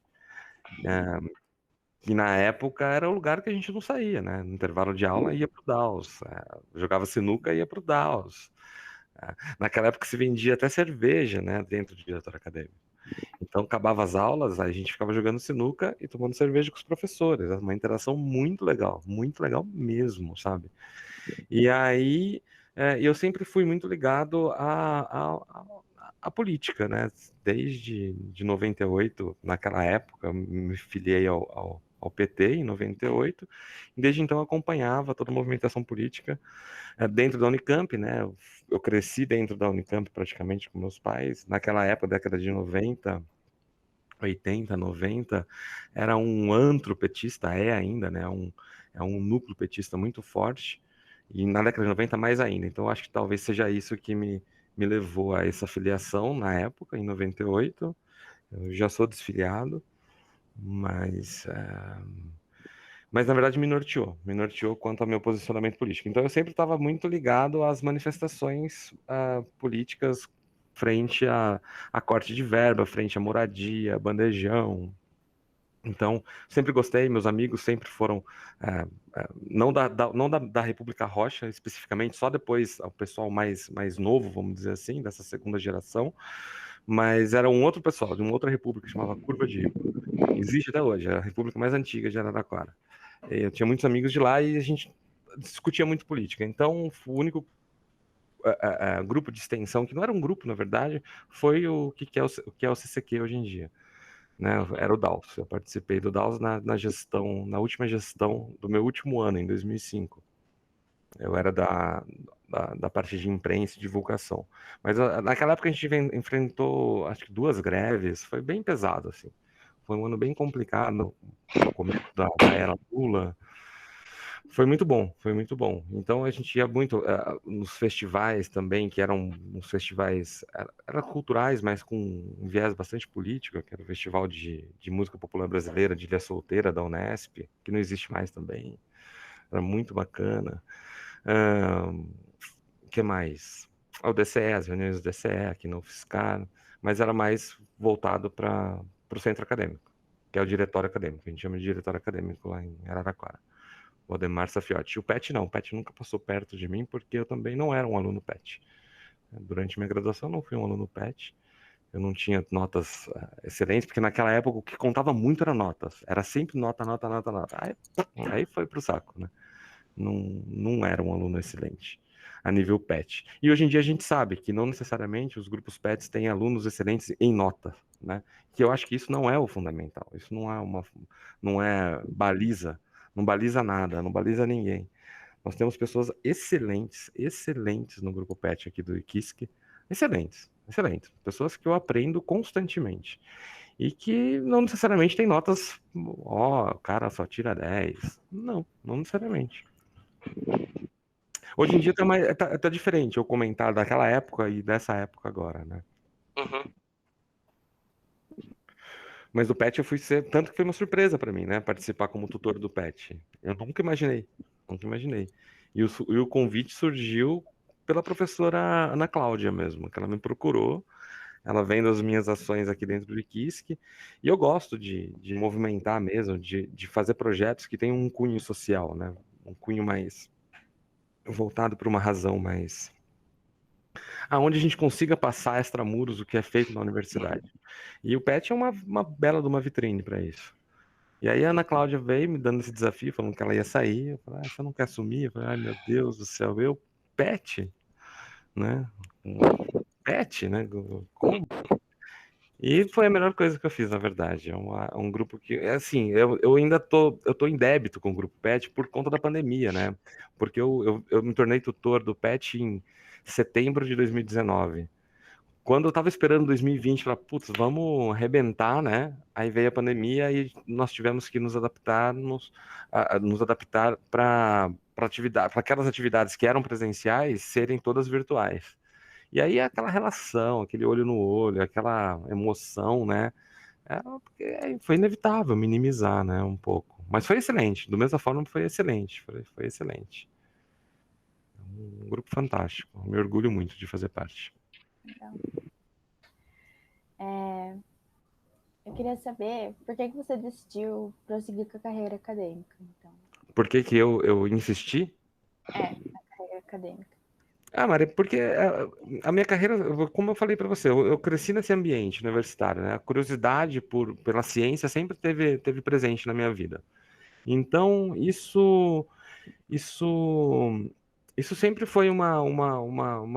que na época era o lugar que a gente não saía, né? No intervalo de aula ia pro DAUS, jogava sinuca ia pro DAUS. Naquela época se vendia até cerveja, né, dentro do diretor acadêmico. Então, acabava as aulas, a gente ficava jogando sinuca e tomando cerveja com os professores. Uma interação muito legal mesmo, sabe? E aí, eu sempre fui muito ligado à política, né? Desde de 98, naquela época, me filiei ao PT em 98, e desde então acompanhava toda a movimentação política dentro da Unicamp, né? Eu cresci dentro da Unicamp praticamente com meus pais. Naquela época, década de 90, 80, 90, era um antro petista, ainda, né? É um núcleo petista muito forte, e na década de 90 mais ainda. Então, acho que talvez seja isso que me levou a essa filiação na época, em 98. Eu já sou desfiliado, mas na verdade me norteou quanto ao meu posicionamento político. Então eu sempre estava muito ligado às manifestações políticas frente a corte de verba, frente à moradia, bandejão. Então, sempre gostei, meus amigos sempre foram, não da República Rocha especificamente, só depois o pessoal mais novo, vamos dizer assim, dessa segunda geração, mas era um outro pessoal, de uma outra república que chamava Curva de Rio. Existe até hoje, é a república mais antiga de Araraquara. Eu tinha muitos amigos de lá e a gente discutia muito política. Então, o único grupo de extensão, que não era um grupo, na verdade, foi o que é o CCQ hoje em dia. Né? Era o DAUS. Eu participei do DAUS na última gestão do meu último ano, em 2005. Eu era da parte de imprensa e divulgação. Mas naquela época a gente enfrentou, acho que 2 greves, foi bem pesado, assim. Foi um ano bem complicado, no começo da era Lula. Foi muito bom, foi muito bom. Então a gente ia muito nos festivais também, que eram uns festivais era culturais, mas com um viés bastante político, que era o Festival de Música Popular Brasileira de Ilha Solteira da Unesp, que não existe mais também. Era muito bacana. O que mais? O DCE, as reuniões do DCE aqui no UFSCar, mas era mais voltado para o centro acadêmico, que é o diretório acadêmico. A gente chama de diretório acadêmico lá em Araraquara. O Ademar Safiotti. O PET não, o PET nunca passou perto de mim, porque eu também não era um aluno PET. Durante minha graduação, não fui um aluno PET. Eu não tinha notas excelentes, porque naquela época o que contava muito era notas. Era sempre nota, nota, nota, nota. Aí foi pro saco, né? Não era um aluno excelente a nível PET. E hoje em dia a gente sabe que não necessariamente os grupos PETs têm alunos excelentes em nota, né? Que eu acho que isso não é o fundamental. Isso não é baliza, não baliza nada, não baliza ninguém. Nós temos pessoas excelentes, excelentes no grupo PET aqui do IQISC, excelentes, excelentes. Pessoas que eu aprendo constantemente. E que não necessariamente tem notas, o cara só tira 10. Não necessariamente. Hoje em dia tá diferente eu comentar daquela época e dessa época agora, né? Uhum. Mas o PET eu fui ser, tanto que foi uma surpresa para mim, né? Participar como tutor do PET. Eu nunca imaginei, nunca imaginei. E o convite surgiu pela professora Ana Cláudia mesmo, que ela me procurou. Ela vendo as minhas ações aqui dentro do IQISC, e eu gosto de movimentar mesmo, de fazer projetos que tenham um cunho social, né? Um cunho mais voltado para uma razão mais aonde a gente consiga passar extramuros o que é feito na universidade. E o PET é uma bela de uma vitrine para isso. E aí a Ana Cláudia veio me dando esse desafio, falando que ela ia sair. Eu falei, você não quer assumir? Eu falei, ai meu Deus do céu, eu, PET, né? PET, né? Como? E foi a melhor coisa que eu fiz, na verdade. Um grupo que, assim, eu ainda eu tô em débito com o grupo PET por conta da pandemia, né? Porque eu me tornei tutor do PET em setembro de 2019. Quando eu tava esperando 2020, falar, putz, vamos arrebentar, né? Aí veio a pandemia e nós tivemos que nos adaptar, nos adaptar para atividade, para aquelas atividades que eram presenciais serem todas virtuais. E aí aquela relação, aquele olho no olho, aquela emoção, né? Foi inevitável minimizar, né? Um pouco. Mas foi excelente. Do mesma forma, foi excelente. Foi excelente. Um grupo fantástico. Me orgulho muito de fazer parte. Então, eu queria saber por que você decidiu prosseguir com a carreira acadêmica, então. Por que eu insisti? Na carreira acadêmica. Ah, Maria, porque a minha carreira, como eu falei para você, eu cresci nesse ambiente universitário, né? A curiosidade pela ciência sempre teve presente na minha vida. Então, isso, isso sempre foi uma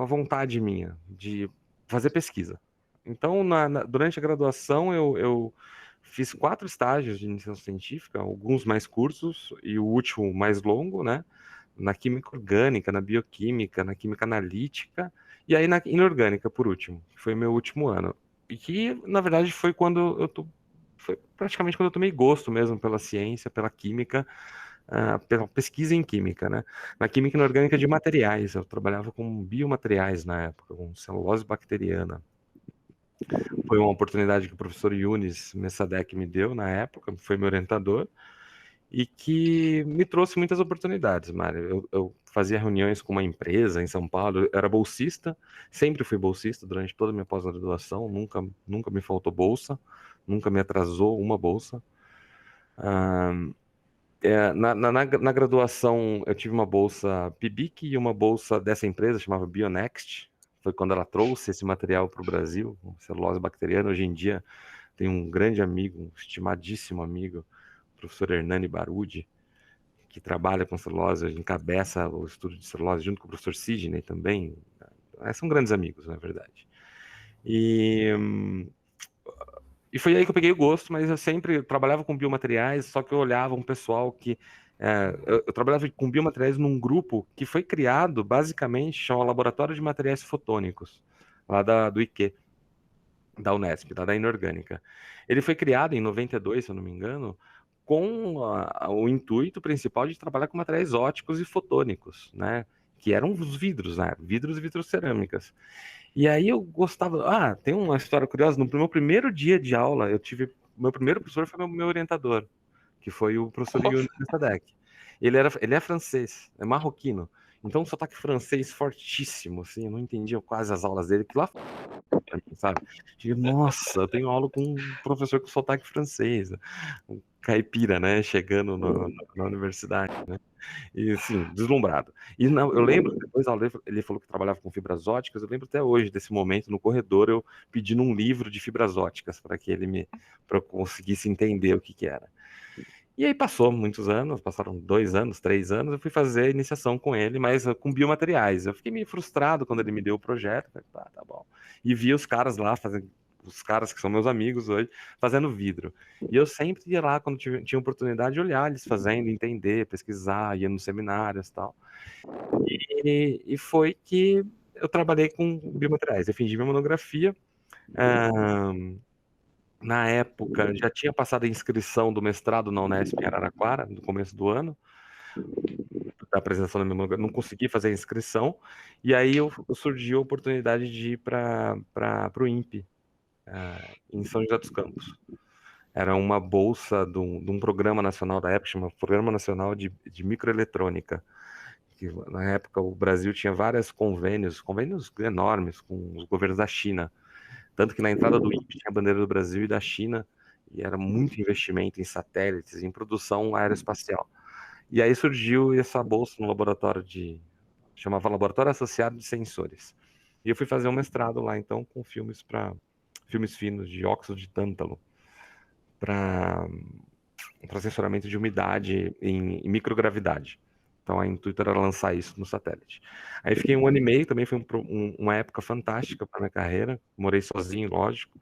vontade minha de fazer pesquisa. Então, durante a graduação, eu fiz 4 estágios de iniciação científica, alguns mais curtos e o último mais longo, né? Na química orgânica, na bioquímica, na química analítica e aí na inorgânica, por último, que foi meu último ano. E que, na verdade, foi foi praticamente quando eu tomei gosto mesmo pela ciência, pela química, pela pesquisa em química, né? Na química inorgânica de materiais, eu trabalhava com biomateriais na época, com celulose bacteriana. Foi uma oportunidade que o professor Yunis Messadek me deu na época, foi meu orientador, e que me trouxe muitas oportunidades, Mário. Eu fazia reuniões com uma empresa em São Paulo, eu era bolsista, sempre fui bolsista durante toda a minha pós-graduação, nunca me faltou bolsa, nunca me atrasou uma bolsa. Na graduação, eu tive uma bolsa PIBIC e uma bolsa dessa empresa, chamava Bionext. Foi quando ela trouxe esse material para o Brasil, celulose bacteriana. Hoje em dia, tem um grande amigo, um estimadíssimo amigo, o professor Hernani Barudi, que trabalha com celulose, encabeça o estudo de celulose junto com o professor Sidney também. São grandes amigos, na verdade. E foi aí que eu peguei o gosto, mas eu sempre trabalhava com biomateriais, só que eu olhava um pessoal que. Eu trabalhava com biomateriais num grupo que foi criado, basicamente, chama Laboratório de Materiais Fotônicos, lá do IQ, da Unesp, da Inorgânica. Ele foi criado em 92, se eu não me engano, com o intuito principal de trabalhar com materiais óticos e fotônicos, né? Que eram os vidros, né? Vidros e vitrocerâmicas. E aí eu gostava. Tem uma história curiosa. No meu primeiro dia de aula, meu primeiro professor foi meu orientador, que foi o professor Yuri Sadek. Ele é francês, é marroquino. Então, um sotaque francês fortíssimo, assim, eu não entendia quase as aulas dele, que lá, sabe? Nossa, eu tenho aula com um professor com sotaque francês, um caipira, né, chegando na universidade, né? E assim, deslumbrado. E não, eu lembro, depois ele falou que trabalhava com fibras óticas, eu lembro até hoje desse momento no corredor, eu pedindo um livro de fibras óticas para que para eu conseguisse entender o que era. E aí passou muitos anos, passaram 2 anos, 3 anos, eu fui fazer a iniciação com ele, mas com biomateriais. Eu fiquei meio frustrado quando ele me deu o projeto, falei, tá bom. E vi os caras lá fazendo, os caras que são meus amigos hoje, fazendo vidro. E eu sempre ia lá quando tinha oportunidade de olhar eles fazendo, entender, pesquisar, ia nos seminários e tal. E foi que eu trabalhei com biomateriais. Defendi minha monografia. Na época, já tinha passado a inscrição do mestrado na Unesp em Araraquara, no começo do ano. da apresentação da minha monografia, não consegui fazer a inscrição, e aí surgiu a oportunidade de ir para o INPE, em São José dos Campos. Era uma bolsa de um programa nacional da época, chamado Programa Nacional de Microeletrônica, que na época o Brasil tinha vários convênios enormes com os governos da China, tanto que na entrada do INPE tinha a bandeira do Brasil e da China, e era muito investimento em satélites, em produção aeroespacial. E aí surgiu essa bolsa no laboratório chamava Laboratório Associado de Sensores. E eu fui fazer um mestrado lá, então, com filmes finos de óxido de tântalo, para sensoramento de umidade em microgravidade. Então, a intuito era lançar isso no satélite. Aí fiquei 1 ano e meio, também foi uma época fantástica para minha carreira. Morei sozinho, lógico,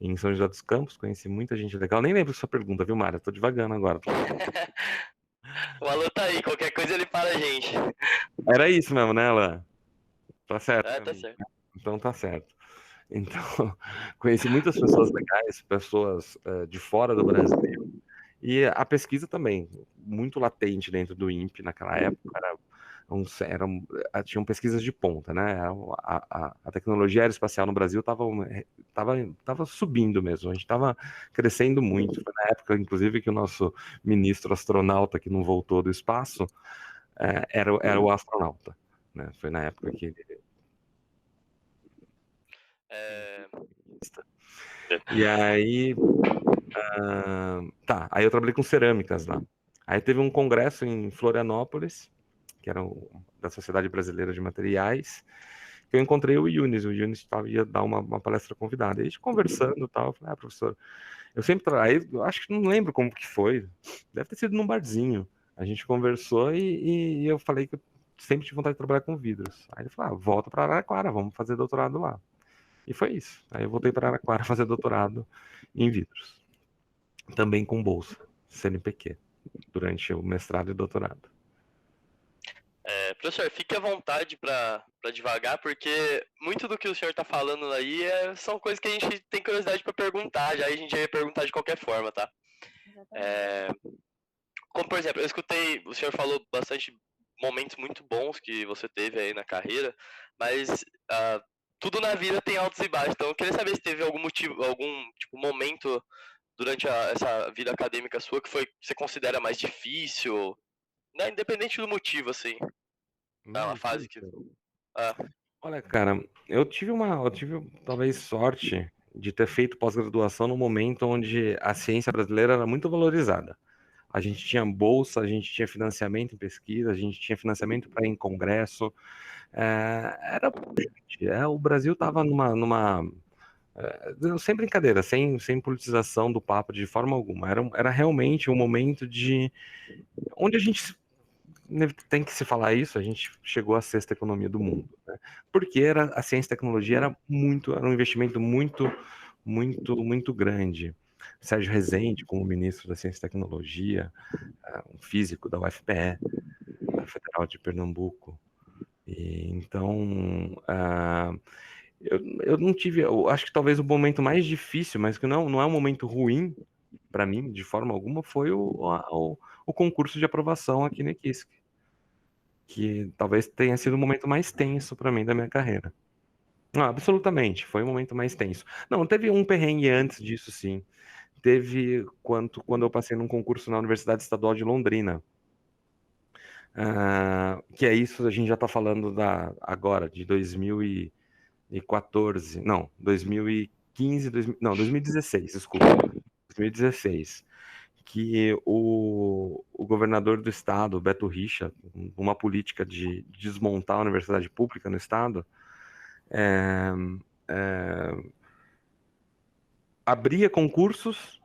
em São José dos Campos, conheci muita gente legal. Nem lembro sua pergunta, viu, Mário? Tô devagando agora. O Alô tá aí, qualquer coisa ele para a gente. Era isso mesmo, né, Alan? Tá certo. Tá certo. Então tá certo. Então, conheci muitas pessoas legais, pessoas de fora do Brasil, e a pesquisa também, muito latente dentro do INPE naquela época, tinham pesquisas de ponta, né? A tecnologia aeroespacial no Brasil estava subindo mesmo, a gente estava crescendo muito. Foi na época, inclusive, que o nosso ministro astronauta, que não voltou do espaço, era o astronauta, né? Foi na época que ele... E aí... aí eu trabalhei com cerâmicas lá. Aí teve um congresso em Florianópolis, que era da Sociedade Brasileira de Materiais, que eu encontrei o Yunis ia dar uma palestra convidada. E a gente conversando e tal, eu falei, professor, eu sempre eu acho que não lembro como que foi, deve ter sido num barzinho. A gente conversou e eu falei que eu sempre tive vontade de trabalhar com vidros. Aí ele falou, volta para Araraquara, vamos fazer doutorado lá. E foi isso. Aí eu voltei para Araraquara fazer doutorado em vidros. Também com bolsa, CNPq, durante o mestrado e doutorado. Professor, fique à vontade para devagar, porque muito do que o senhor está falando aí são coisas que a gente tem curiosidade para perguntar, já a gente ia perguntar de qualquer forma, tá? Como, por exemplo, eu escutei, o senhor falou bastante momentos muito bons que você teve aí na carreira, mas tudo na vida tem altos e baixos, então eu queria saber se teve algum motivo, algum momento durante essa vida acadêmica sua que você considera mais difícil, né, independente do motivo, assim. Uma fase que... Olha, cara, eu tive talvez sorte de ter feito pós-graduação no momento onde a ciência brasileira era muito valorizada. A gente tinha bolsa, a gente tinha financiamento em pesquisa, a gente tinha financiamento para ir em congresso. O Brasil estava sem brincadeira, sem politização do papo de forma alguma. Era realmente um momento onde a gente tem que se falar isso, a gente chegou à 6ª economia do mundo, né? Porque a ciência e tecnologia era um investimento muito, muito, muito grande. Sérgio Rezende, como ministro da Ciência e Tecnologia, um físico da UFPE, da Federal de Pernambuco. E, então, eu não tive, eu acho que talvez o momento mais difícil, mas que não é um momento ruim para mim, de forma alguma, foi o concurso de aprovação aqui na EQUISC, que talvez tenha sido o momento mais tenso para mim da minha carreira. Não, absolutamente, foi o momento mais tenso. Não, teve um perrengue antes disso, sim. Teve quando eu passei num concurso na Universidade Estadual de Londrina. Que é isso, a gente já está falando agora, de 2014, não, 2015, 2016, desculpa, 2016, que o governador do estado, Beto Richa, uma política de desmontar a universidade pública no estado, abria concursos,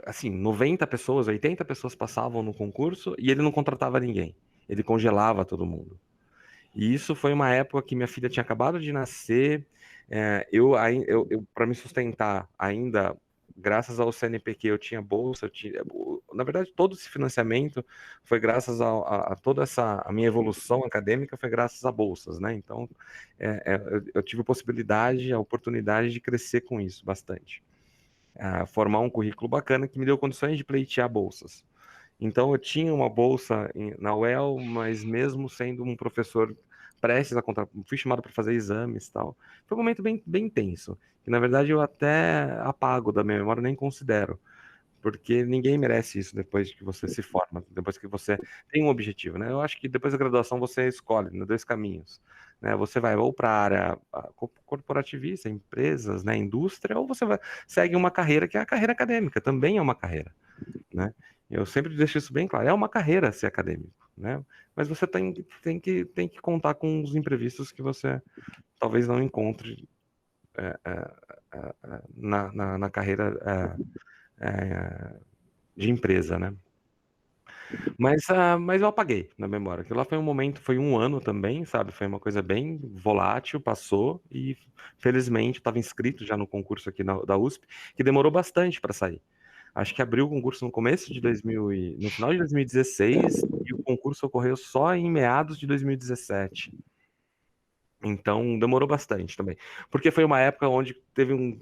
assim, 90 pessoas, 80 pessoas passavam no concurso e ele não contratava ninguém, ele congelava todo mundo. E isso foi uma época que minha filha tinha acabado de nascer, eu para me sustentar ainda, graças ao CNPq, eu tinha bolsa, na verdade, todo esse financiamento foi graças a toda a minha evolução acadêmica, foi graças a bolsas, né? Então, eu tive a oportunidade de crescer com isso bastante. Formar um currículo bacana que me deu condições de pleitear bolsas. Então eu tinha uma bolsa na UEL, mas mesmo sendo um professor prestes a contratar, fui chamado para fazer exames e tal. Foi um momento bem, bem tenso, que na verdade eu até apago da minha memória, nem considero, porque ninguém merece isso depois que você se forma, depois que você tem um objetivo, né? Eu acho que depois da graduação você escolhe, né, dois caminhos, né? Você vai ou para a área corporativista, empresas, né, indústria, ou você segue uma carreira que é a carreira acadêmica, também é uma carreira, né? Eu sempre deixo isso bem claro, é uma carreira ser acadêmico, né? Mas você tem que contar com os imprevistos que você talvez não encontre na carreira de empresa, né? Mas eu apaguei na memória. Aquilo lá foi um momento, foi um ano também, sabe? Foi uma coisa bem volátil, passou e felizmente estava inscrito já no concurso aqui da USP, que demorou bastante para sair. Acho que abriu o concurso no começo de no final de 2016 e o concurso ocorreu só em meados de 2017. Então demorou bastante também, porque foi uma época onde teve um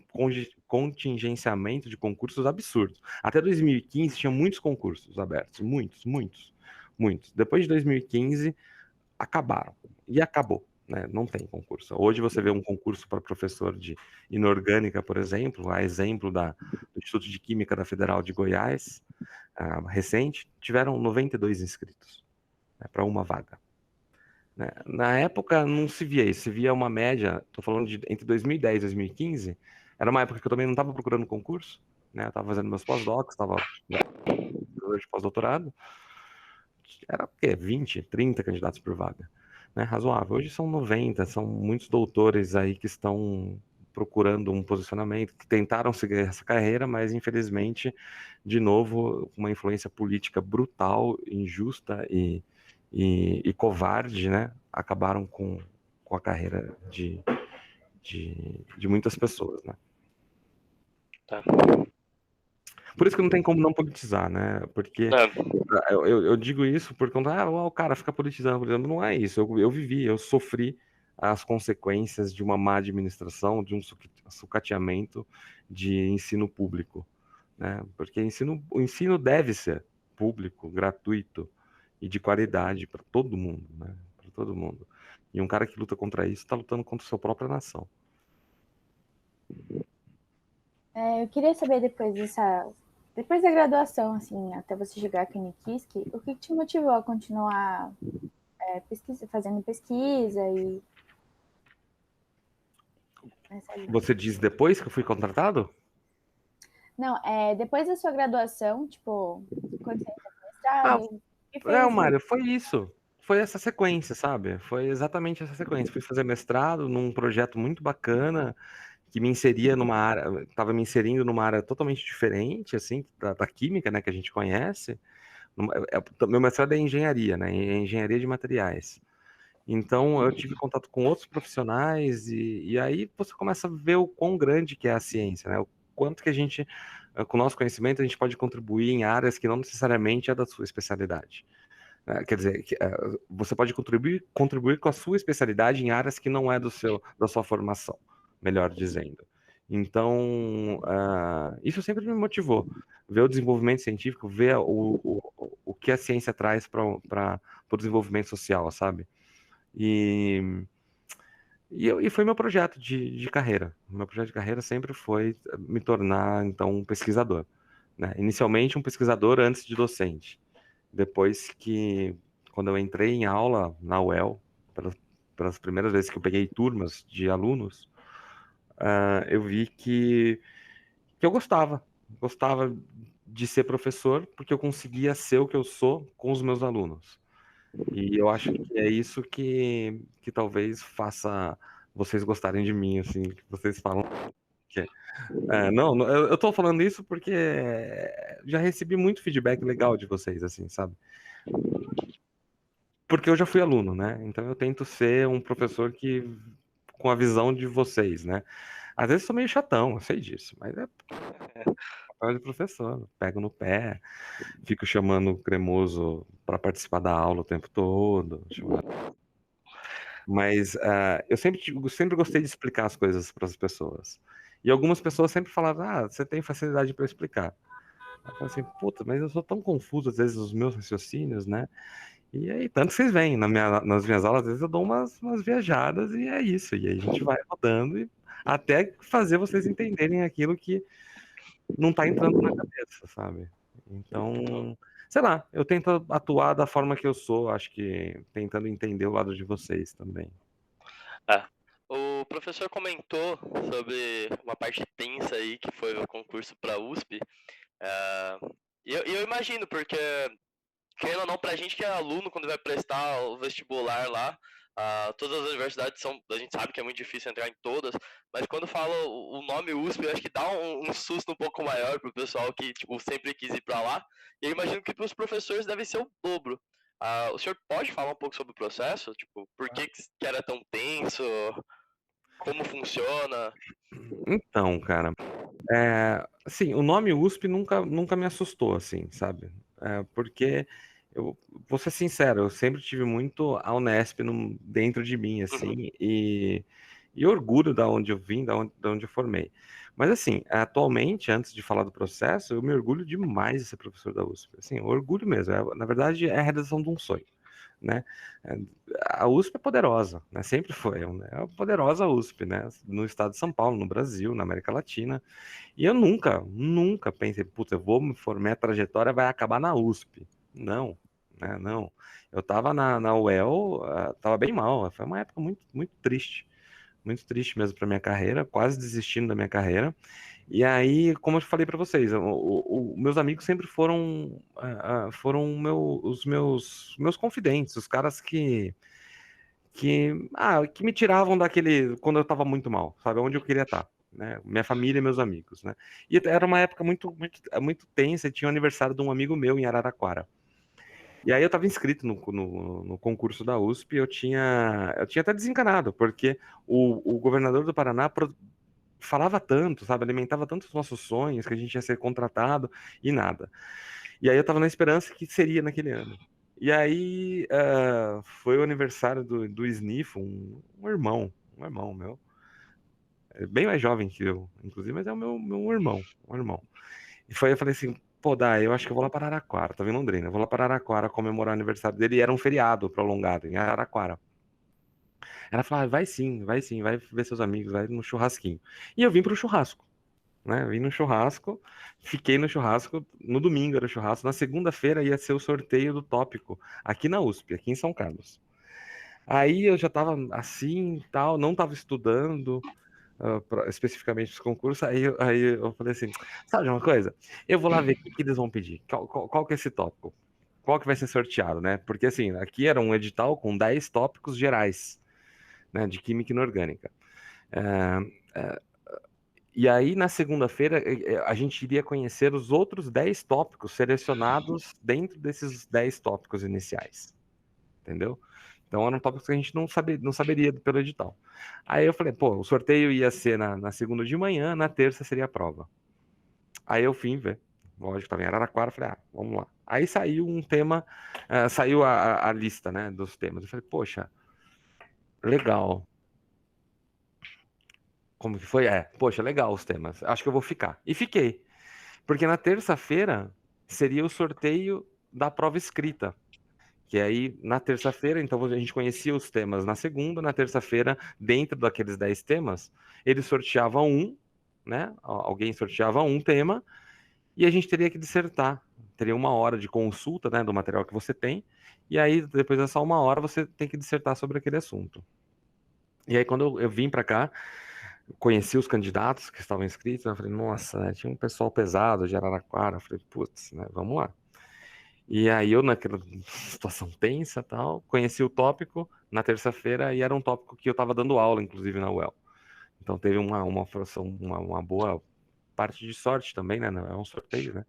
contingenciamento de concursos absurdo. Até 2015 tinha muitos concursos abertos, muitos, muitos, muitos. Depois de 2015 acabaram e acabou, né? Não tem concurso. Hoje você vê um concurso para professor de inorgânica, por exemplo, a exemplo do Instituto de Química da Federal de Goiás, recente, tiveram 92 inscritos, né, para uma vaga. Né? Na época não se via isso, se via uma média, estou falando de entre 2010 e 2015, era uma época que eu também não estava procurando concurso, né? Eu estava fazendo meus pós-docs, estava de pós-doutorado, era o quê? 20, 30 candidatos por vaga, né? Razoável. Hoje são 90, são muitos doutores aí que estão procurando um posicionamento, que tentaram seguir essa carreira, mas infelizmente, de novo, uma influência política brutal, injusta e covarde, né? Acabaram com a carreira de muitas pessoas, né? Tá. Por isso que não tem como não politizar, né? Porque eu digo isso por conta, o cara fica politizando, por exemplo, não é isso. Eu vivi, eu sofri as consequências de uma má administração, de um sucateamento de ensino público, né? Porque o ensino deve ser público, gratuito e de qualidade para todo mundo, né? Para todo mundo. E um cara que luta contra isso está lutando contra a sua própria nação. Eu queria saber depois da graduação, assim, até você chegar aqui no Unikisk, o que te motivou a continuar fazendo pesquisa e... Você diz depois que eu fui contratado? Não, depois da sua graduação, tipo, quando você entra no mestrado, que fez... Mário, foi isso. Foi essa sequência, sabe? Foi exatamente essa sequência. Fui fazer mestrado num projeto muito bacana que me inseria numa área, estava me inserindo numa área totalmente diferente, assim, da química, né, que a gente conhece. Meu mestrado é em engenharia, né, em engenharia de materiais. Então, eu tive contato com outros profissionais e aí você começa a ver o quão grande que é a ciência, né? O quanto que a gente, com o nosso conhecimento, a gente pode contribuir em áreas que não necessariamente é da sua especialidade. Quer dizer, você pode contribuir com a sua especialidade em áreas que não é da sua formação, melhor dizendo. Então, isso sempre me motivou. Ver o desenvolvimento científico, ver o que a ciência traz para o desenvolvimento social, sabe? E foi meu projeto de carreira. Meu projeto de carreira sempre foi me tornar, então, um pesquisador, né? Inicialmente um pesquisador antes de docente. Depois quando eu entrei em aula na UEL, pelas primeiras vezes que eu peguei turmas de alunos, eu vi que eu gostava de ser professor, porque eu conseguia ser o que eu sou com os meus alunos. E eu acho que é isso que talvez faça vocês gostarem de mim, assim, que vocês falam que não, eu tô falando isso porque já recebi muito feedback legal de vocês, assim, sabe? Porque eu já fui aluno, né? Então eu tento ser um professor com a visão de vocês, né? Às vezes sou meio chatão, eu sei disso, mas é papel de professor. Pego no pé, fico chamando o Cremoso para participar da aula o tempo todo. Mas eu sempre gostei de explicar as coisas para as pessoas. E algumas pessoas sempre falavam, você tem facilidade para explicar. Eu falo assim, puta, mas eu sou tão confuso às vezes os meus raciocínios, né? E aí, tanto que vocês veem, nas minhas aulas, às vezes eu dou umas viajadas e é isso. E aí a gente vai rodando até fazer vocês entenderem aquilo que não tá entrando na cabeça, sabe? Então, sei lá, eu tento atuar da forma que eu sou, acho que tentando entender o lado de vocês também. O professor comentou sobre uma parte tensa aí, que foi o concurso para USP. E eu imagino, porque, querendo ou não, pra gente que é aluno, quando vai prestar o vestibular lá, todas as universidades a gente sabe que é muito difícil entrar em todas, mas quando fala o nome USP, eu acho que dá um susto um pouco maior pro pessoal que, tipo, sempre quis ir pra lá. E eu imagino que pros professores deve ser o dobro. O senhor pode falar um pouco sobre o processo? Tipo, por que era tão tenso? Como funciona? Então, cara, assim, o nome USP nunca me assustou, assim, sabe? Porque eu vou ser sincero, eu sempre tive muito a Unesp dentro de mim, assim, e orgulho da onde eu vim, da onde eu formei. Mas, assim, atualmente, antes de falar do processo, eu me orgulho demais de ser professor da USP. Assim, orgulho mesmo. Na verdade, é a realização de um sonho, né? A USP é poderosa, né? Sempre foi, né? É a poderosa USP, né? No estado de São Paulo, no Brasil, na América Latina. E eu nunca pensei, putz, eu vou me formar, a trajetória vai acabar na USP. Não, né? Não. Eu tava na UEL, tava bem mal. Foi uma época muito muito triste mesmo para minha carreira, quase desistindo da minha carreira. E aí, como eu falei para vocês, meus amigos sempre foram os meus confidentes, os caras que me tiravam daquele quando eu estava muito mal, sabe, onde eu queria estar, né? Minha família e meus amigos, né? E era uma época muito tensa, e tinha o aniversário de um amigo meu em Araraquara. E aí eu estava inscrito no concurso da USP, eu tinha até desencanado, porque o governador do Paraná falava tanto, sabe, alimentava tanto os nossos sonhos, que a gente ia ser contratado e nada. E aí eu estava na esperança que seria naquele ano. E aí foi o aniversário do Snif, um irmão meu, bem mais jovem que eu, inclusive, mas é o meu irmão, um irmão. E eu falei assim, pô, Dai, eu acho que eu vou lá para Araraquara, tava em Londrina, eu vou lá para Araraquara comemorar o aniversário dele, e era um feriado prolongado em Araraquara. Ela falou, vai sim, vai ver seus amigos, vai no churrasquinho. E eu vim pro churrasco, né? Vim no churrasco, fiquei no churrasco, no domingo era o churrasco, na segunda-feira ia ser o sorteio do tópico, aqui na USP, aqui em São Carlos. Aí eu já tava assim, tal, não tava estudando especificamente os concursos, aí eu falei assim, sabe de uma coisa? Eu vou lá ver o que eles vão pedir, qual que é esse tópico, qual que vai ser sorteado, né? Porque assim, aqui era um edital com 10 tópicos gerais, né, de química inorgânica. E aí, na segunda-feira, a gente iria conhecer os outros 10 tópicos selecionados dentro desses 10 tópicos iniciais. Entendeu? Então, eram tópicos que a gente não saberia pelo edital. Aí eu falei, pô, o sorteio ia ser na segunda de manhã, na terça seria a prova. Aí eu fui ver. Lógico, estava em Araraquara, falei, vamos lá. Aí saiu um tema, saiu a lista, né, dos temas. Eu falei, poxa, legal. Como que foi? Poxa, legal os temas. Acho que eu vou ficar. E fiquei. Porque na terça-feira seria o sorteio da prova escrita. Que aí, na terça-feira, então a gente conhecia os temas na segunda, na terça-feira, dentro daqueles 10 temas, eles sorteavam né? Alguém sorteava um tema e a gente teria que dissertar. Teria 1 hora de consulta, né, do material que você tem, e aí, depois dessa 1 hora, você tem que dissertar sobre aquele assunto. E aí, quando eu vim para cá, conheci os candidatos que estavam inscritos, eu falei, nossa, né, tinha um pessoal pesado de Araraquara, eu falei, putz, né, vamos lá. E aí eu, naquela situação tensa e tal, conheci o tópico na terça-feira e era um tópico que eu estava dando aula, inclusive, na UEL. Então teve uma boa parte de sorte também, né? É um sorteio, né?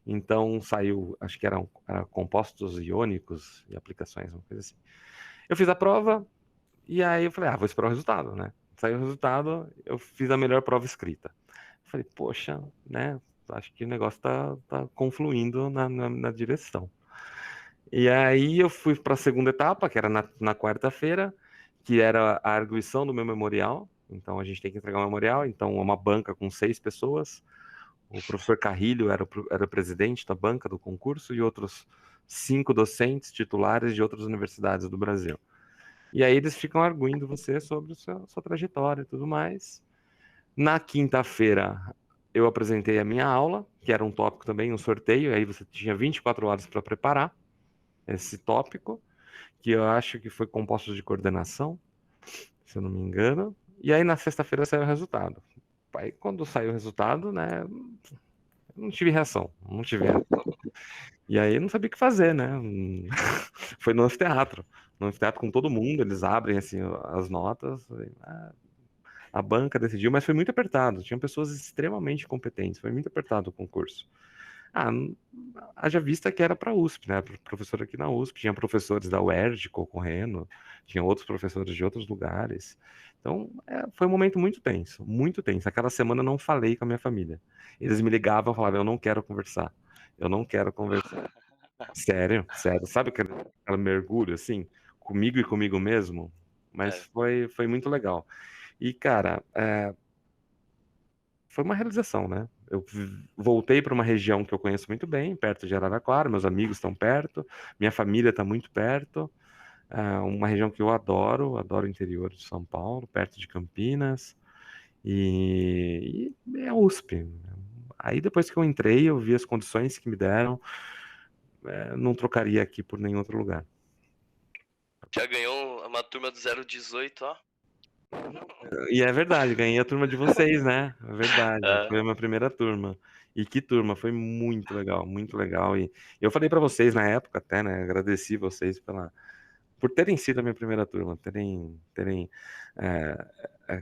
Então saiu, acho que eram compostos iônicos e aplicações, uma coisa assim. Eu fiz a prova e aí eu falei, vou esperar o resultado, né? Saiu o resultado, eu fiz a melhor prova escrita. Falei, poxa, né? Acho que o negócio tá confluindo na direção. E aí eu fui para a segunda etapa, que era na quarta-feira, que era a arguição do meu memorial. Então a gente tem que entregar um memorial, então é uma banca com 6 pessoas, O professor Carrilho era o presidente da banca do concurso e outros 5 docentes titulares de outras universidades do Brasil. E aí eles ficam arguindo você sobre sua trajetória e tudo mais. Na quinta-feira, eu apresentei a minha aula, que era um tópico também, um sorteio, aí você tinha 24 horas para preparar esse tópico, que eu acho que foi composto de coordenação, se eu não me engano. E aí na sexta-feira saiu o resultado. Aí quando saiu o resultado, né, não tive reação. E aí não sabia o que fazer, né? Foi no anfiteatro. No anfiteatro com todo mundo, eles abrem assim as notas. A banca decidiu, mas foi muito apertado. Tinham pessoas extremamente competentes. Foi muito apertado o concurso. Haja vista que era para a USP, né? Professor aqui na USP. Tinha professores da UERJ concorrendo. Tinha outros professores de outros lugares. Então, foi um momento muito tenso. Muito tenso. Aquela semana eu não falei com a minha família. Eles me ligavam e falavam, eu não quero conversar. Eu não quero conversar. Sério, sério. Sabe aquele mergulho, assim? Comigo e comigo mesmo? Mas foi muito legal. E, cara, foi uma realização, né? Eu voltei para uma região que eu conheço muito bem, perto de Araraquara, meus amigos estão perto, minha família está muito perto, uma região que eu adoro o interior de São Paulo, perto de Campinas, e é a USP. Aí depois que eu entrei, eu vi as condições que me deram, não trocaria aqui por nenhum outro lugar. Já ganhou uma turma do 018, ó. E é verdade, ganhei a turma de vocês, né? É verdade, foi a minha primeira turma. E que turma, foi muito legal, muito legal. E eu falei para vocês na época até, né? Agradeci vocês por terem sido a minha primeira turma, terem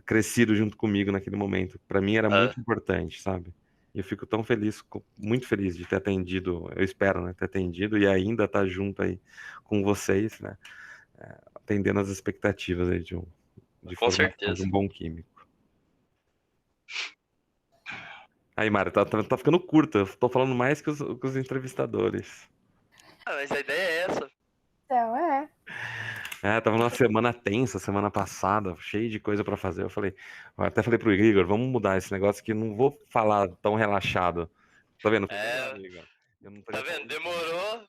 crescido junto comigo naquele momento. Para mim era muito importante, sabe? E eu fico tão feliz, muito feliz de ter atendido, eu espero, né? Ter atendido e ainda estar junto aí com vocês, né? Atendendo as expectativas aí de Com formação certeza. de um bom químico. Aí, Mário, tá ficando curta. Eu tô falando mais que os entrevistadores. Mas a ideia é essa. Então, Tava numa semana tensa, semana passada, cheio de coisa pra fazer. Eu até falei pro Igor, vamos mudar esse negócio que não vou falar tão relaxado. Tá vendo? Igor? Tá vendo? Demorou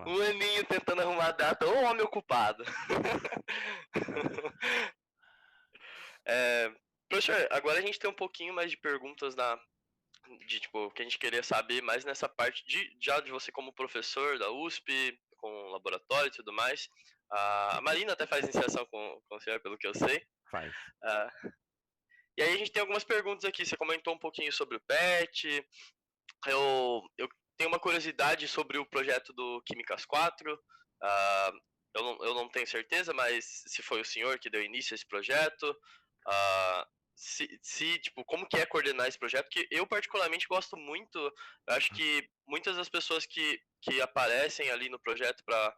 um aninho tentando arrumar a data. Ô, homem ocupado. Professor, agora a gente tem um pouquinho mais de perguntas tipo, que a gente queria saber mais nessa parte já de você como professor da USP, com laboratório e tudo mais. A Marina até faz iniciação com o senhor, pelo que eu sei. Faz. E aí a gente tem algumas perguntas aqui. Você comentou um pouquinho sobre o PET. Eu tenho uma curiosidade sobre o projeto do Químicas 4. Eu não tenho certeza, mas se foi o senhor que deu início a esse projeto, tipo, como que é coordenar esse projeto? Porque eu particularmente gosto muito, eu acho que muitas das pessoas que aparecem ali no projeto para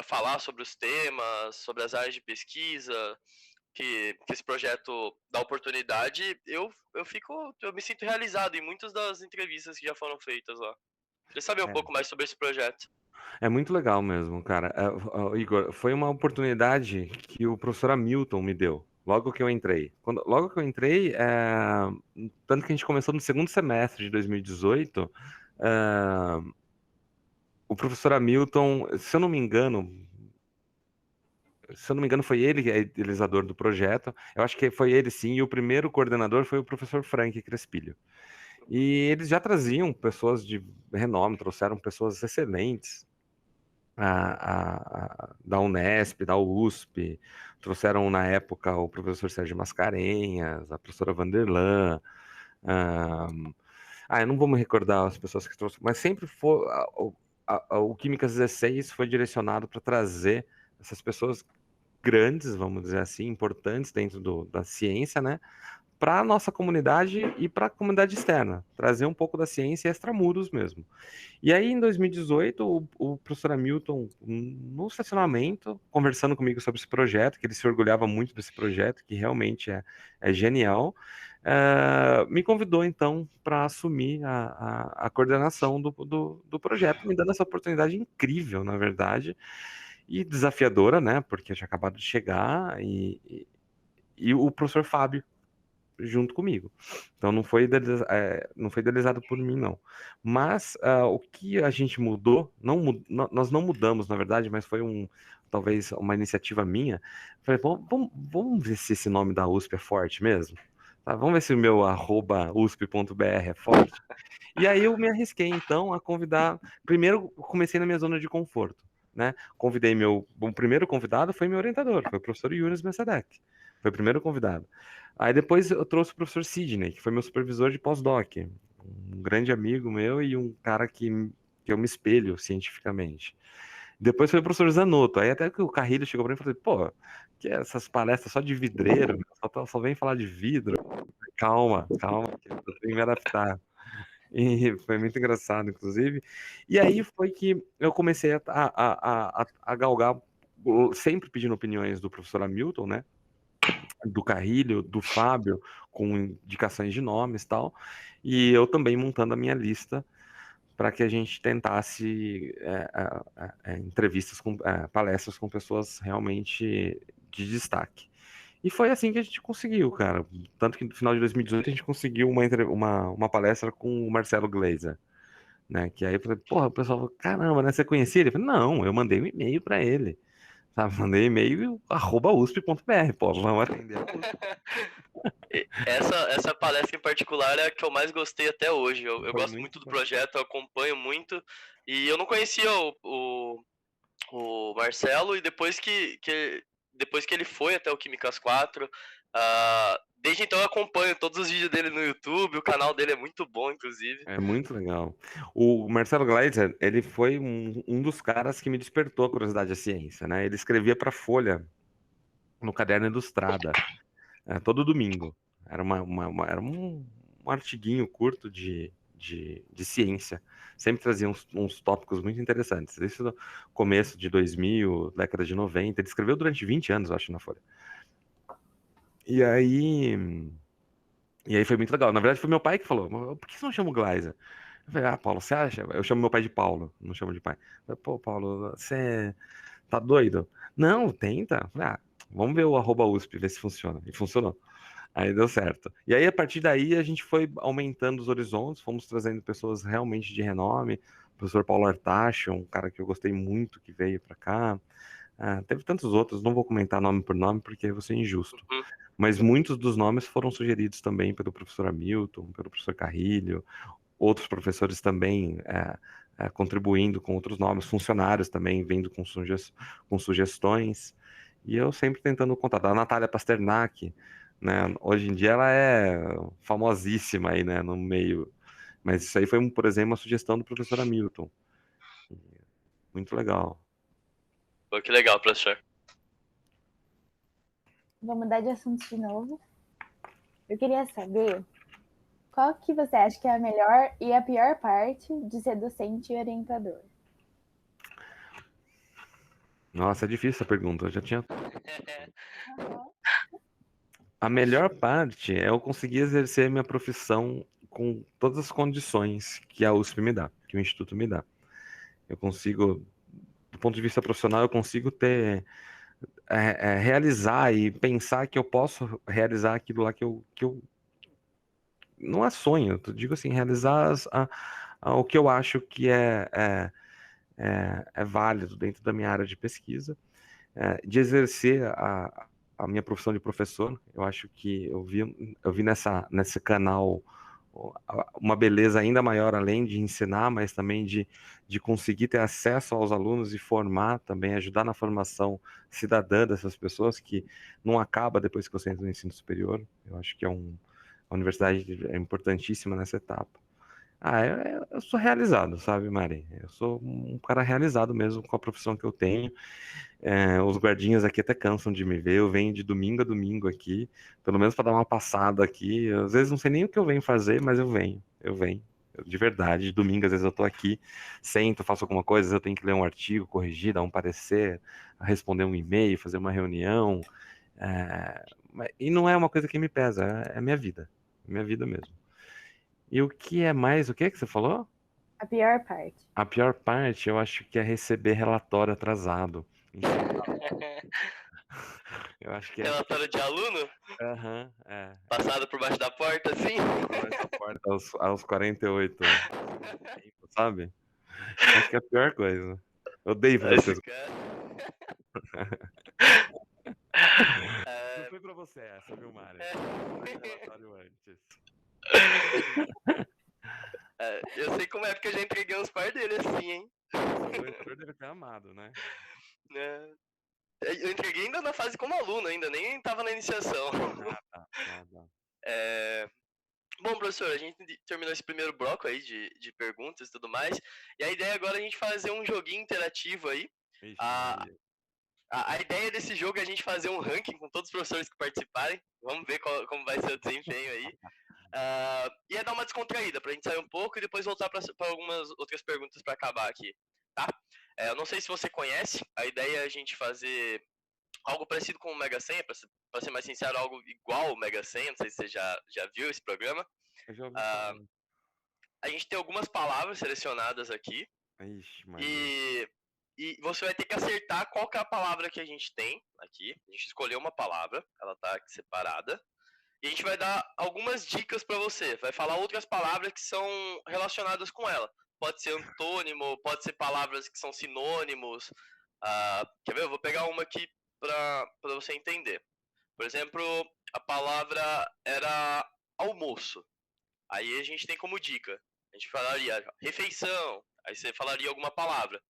falar sobre os temas, sobre as áreas de pesquisa, que esse projeto dá oportunidade, eu me sinto realizado em muitas das entrevistas que já foram feitas lá. Queria saber um pouco mais sobre esse projeto. É muito legal mesmo, cara. Igor, foi uma oportunidade que o professor Hamilton me deu, logo que eu entrei. Logo que eu entrei, tanto que a gente começou no segundo semestre de 2018, o professor Hamilton, se eu não me engano, foi ele que é idealizador do projeto. Eu acho que foi ele sim, e o primeiro coordenador foi o professor Frank Crespilho. E eles já traziam pessoas de renome, trouxeram pessoas excelentes da Unesp, da USP, trouxeram na época o professor Sérgio Mascarenhas, a professora Vanderlan. Eu não vou me recordar as pessoas que trouxeram, mas sempre foi. O Químicas 16 foi direcionado para trazer essas pessoas grandes, vamos dizer assim, importantes dentro da ciência, né? Para a nossa comunidade e para a comunidade externa, trazer um pouco da ciência extramuros mesmo. E aí, em 2018, o professor Hamilton, no estacionamento, conversando comigo sobre esse projeto, que ele se orgulhava muito desse projeto, que realmente é genial, me convidou, então, para assumir a coordenação do projeto, me dando essa oportunidade incrível, na verdade, e desafiadora, né, porque eu tinha acabado de chegar, e o professor Fábio, junto comigo. Então não foi idealizado por mim, não. Mas o que a gente mudou, nós não mudamos, na verdade, mas foi talvez uma iniciativa minha. Falei, vamos ver se esse nome da USP é forte mesmo. Tá, vamos ver se o meu @usp.br é forte. E aí eu me arrisquei, então, a convidar. Primeiro, comecei na minha zona de conforto, né? Convidei o primeiro convidado foi meu orientador, foi o professor Yunis Messadek. Foi o primeiro convidado. Aí depois eu trouxe o professor Sidney, que foi meu supervisor de pós-doc, um grande amigo meu e um cara que eu me espelho cientificamente. Depois foi o professor Zanotto. Aí até que o Carrilho chegou pra mim e falou: pô, que é essas palestras só de vidreiro, só vem falar de vidro. Calma, que eu tenho que me adaptar. E foi muito engraçado, inclusive. E aí foi que eu comecei a galgar, sempre pedindo opiniões do professor Hamilton, né? Do Carrilho, do Fábio, com indicações de nomes e tal. E eu também montando a minha lista para que a gente tentasse entrevistas, palestras com pessoas realmente de destaque. E foi assim que a gente conseguiu, cara. Tanto que no final de 2018 a gente conseguiu uma palestra com o Marcelo Gleiser, né? Que aí eu falei, porra, o pessoal falou, caramba, né? Você conhecia ele? Eu falei, não, eu mandei um e-mail para ele. Sabe? Mandei e-mail @usp.br, pô, vamos atender. Essa palestra em particular é a que eu mais gostei até hoje. Eu gosto muito do bom. projeto, eu acompanho muito. E eu não conhecia o Marcelo, e depois que ele foi até o Químicas 4, desde então eu acompanho todos os vídeos dele no YouTube, o canal dele é muito bom, inclusive. É muito legal. O Marcelo Gleiser, ele foi um dos caras que me despertou a curiosidade da ciência, né? Ele escrevia para Folha, no Caderno Ilustrada, todo domingo. Era era um artiguinho curto de ciência. Sempre trazia uns tópicos muito interessantes. Isso no começo de 2000, década de 90. Ele escreveu durante 20 anos, eu acho, na Folha. E aí foi muito legal. Na verdade, foi meu pai que falou: por que você não chama o Gleiser? Eu falei, Paulo, você acha? Eu chamo meu pai de Paulo, não chamo de pai. Eu falei, pô, Paulo, você tá doido? Não, tenta. Eu falei, vamos ver o @USP, ver se funciona. E funcionou. Aí deu certo. E aí, a partir daí, a gente foi aumentando os horizontes, fomos trazendo pessoas realmente de renome. O professor Paulo Artacho, um cara que eu gostei muito, que veio para cá. Teve tantos outros, não vou comentar nome por nome, porque vou ser injusto. Mas muitos dos nomes foram sugeridos também pelo professor Hamilton, pelo professor Carrilho, outros professores também contribuindo com outros nomes, funcionários também vindo com sugestões. E eu sempre tentando contar. A Natália Pasternak, né? Hoje em dia ela é famosíssima aí, né, no meio. Mas isso aí foi, por exemplo, uma sugestão do professor Hamilton. Muito legal. Pô, que legal, professor. Vou mudar de assunto de novo. Eu queria saber qual que você acha que é a melhor e a pior parte de ser docente e orientador? Nossa, é difícil essa pergunta. Eu já tinha. A melhor parte é eu conseguir exercer minha profissão com todas as condições que a USP me dá, que o Instituto me dá. Eu consigo, do ponto de vista profissional, eu consigo realizar e pensar que eu posso realizar aquilo lá que eu não é sonho, eu digo assim, realizar o que eu acho que é válido dentro da minha área de pesquisa, de exercer a minha profissão de professor. Eu acho que eu vi nesse canal uma beleza ainda maior, além de ensinar, mas também de conseguir ter acesso aos alunos e formar também, ajudar na formação cidadã dessas pessoas, que não acaba depois que você entra no ensino superior. Eu acho que a universidade é importantíssima nessa etapa. Eu sou realizado, sabe, Mari? Eu sou um cara realizado mesmo com a profissão que eu tenho. Os guardinhas aqui até cansam de me ver. Eu venho de domingo a domingo aqui, pelo menos para dar uma passada aqui. Às vezes não sei nem o que eu venho fazer, mas eu venho. De verdade, de domingo às vezes eu tô aqui, sento, faço alguma coisa, às vezes eu tenho que ler um artigo, corrigir, dar um parecer, responder um e-mail, fazer uma reunião. E não é uma coisa que me pesa, é minha vida mesmo. E o que é mais? O que é que você falou? A pior parte. A pior parte, eu acho que é receber relatório atrasado. Eu acho que é. Relatório de aluno? Aham, é. Passado por baixo da porta, assim? Essa porta aos 48 tempos, sabe? Acho que é a pior coisa. Odeio fazer Esse essas cara. coisas. Não foi pra você essa, viu, Mário? Faz relatório antes. Eu sei como é, porque eu já entreguei uns par dele assim, hein? Seu orientador deve ter amado, né? É, eu entreguei ainda na fase como aluno, ainda nem tava na iniciação. Tá. É, Bom, professor, a gente terminou esse primeiro bloco aí de perguntas e tudo mais. E a ideia agora é a gente fazer um joguinho interativo aí. Ixi, A, Maria. a ideia desse jogo é a gente fazer um ranking com todos os professores que participarem. Vamos ver como vai ser o desempenho aí. E é dar uma descontraída pra gente sair um pouco e depois voltar para algumas outras perguntas para acabar aqui, tá? Eu não sei se você conhece, a ideia é a gente fazer algo parecido com o Mega Senha, para ser mais sincero, algo igual ao Mega Senha, não sei se você já viu esse programa. Eu já ouvi Ah, falar. a gente tem algumas palavras selecionadas aqui Ixi, Maria. e você vai ter que acertar qual que é a palavra que a gente tem aqui. A gente escolheu uma palavra, ela tá aqui separada. E a gente vai dar algumas dicas para você. Vai falar outras palavras que são relacionadas com ela. Pode ser antônimo, pode ser palavras que são sinônimos. Quer ver? Eu vou pegar uma aqui para você entender. Por exemplo, a palavra era almoço. Aí a gente tem como dica. A gente falaria refeição. Aí você falaria alguma palavra.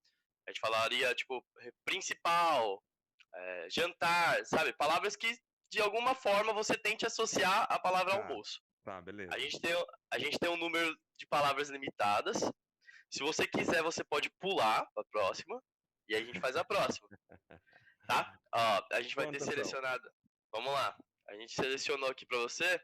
A gente falaria, tipo, principal, jantar, sabe? Palavras que, de alguma forma, você tente associar a palavra Tá. almoço. Tá, beleza. A gente tem um número de palavras limitadas. Se você quiser, você pode pular para a próxima. E aí a gente faz a próxima. Tá? Ó, a gente vai ter Quantas são? selecionado. Vamos lá. A gente selecionou aqui para você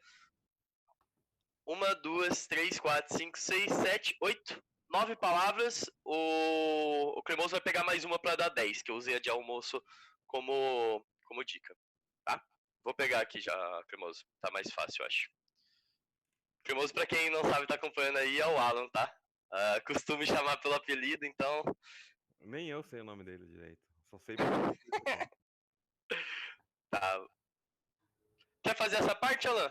1, 2, 3, 4, 5, 6, 7, 8, 9 palavras. O Cremoso vai pegar mais uma para dar 10, que eu usei a de almoço como dica. Tá? Vou pegar aqui já, Cremoso. Tá mais fácil, eu acho. Cremoso, pra quem não sabe, tá acompanhando aí, é o Alan, tá? Costumo chamar pelo apelido, então. Nem eu sei o nome dele direito. Só sei. Tá. Quer fazer essa parte, Alan?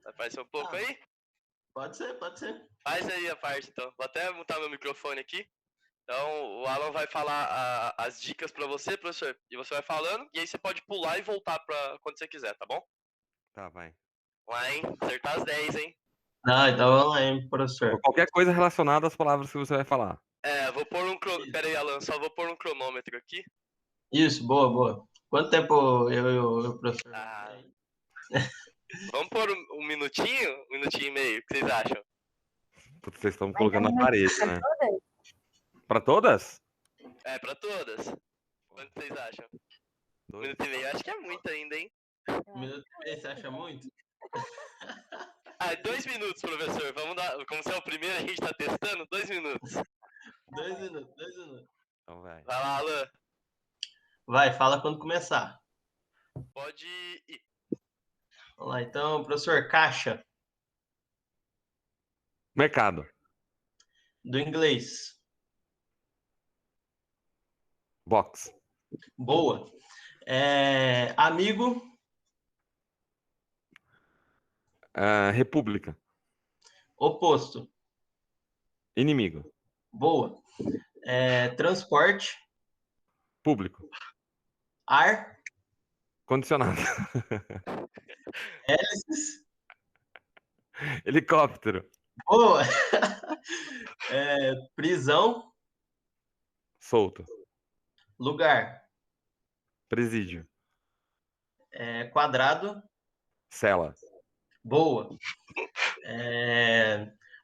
Vai aparecer um pouco aí? Pode ser, pode ser. Faz aí a parte, então. Vou até mutar meu microfone aqui. Então, o Alan vai falar as dicas pra você, professor. E você vai falando, e aí você pode pular e voltar pra quando você quiser, tá bom? Tá, vai. Vamos lá, hein? Acertar as 10, hein? Não, então vamos lá, hein, professor. Qualquer coisa relacionada às palavras que você vai falar. Vou pôr um cronômetro. Pera aí, Alan, só vou pôr um cronômetro aqui. Isso, boa, boa. Quanto tempo eu e o professor? Vamos pôr um minutinho? Um minutinho e meio, o que vocês acham? Putz, vocês estão Mas colocando na parede, né? Pra todas? Pra todas. Quanto vocês acham? Um 2. minuto e meio, acho que é muito ainda, hein? Um minuto e meio, você acha muito? 2 minutos, professor. Vamos dar. Como você é o primeiro, a gente tá testando, 2 minutos. 2 minutos, 2 minutos. Então vai. Vai lá, Alan. Vai, fala quando começar. Pode ir. Vamos lá, então, professor, caixa, Mercado. do inglês. Box. Boa. Amigo, República. oposto. Inimigo. Boa. Transporte, Público. ar, Condicionado. hélices. Helicóptero. Boa. Prisão, Solto. lugar. Presídio. Quadrado. Cela. Boa.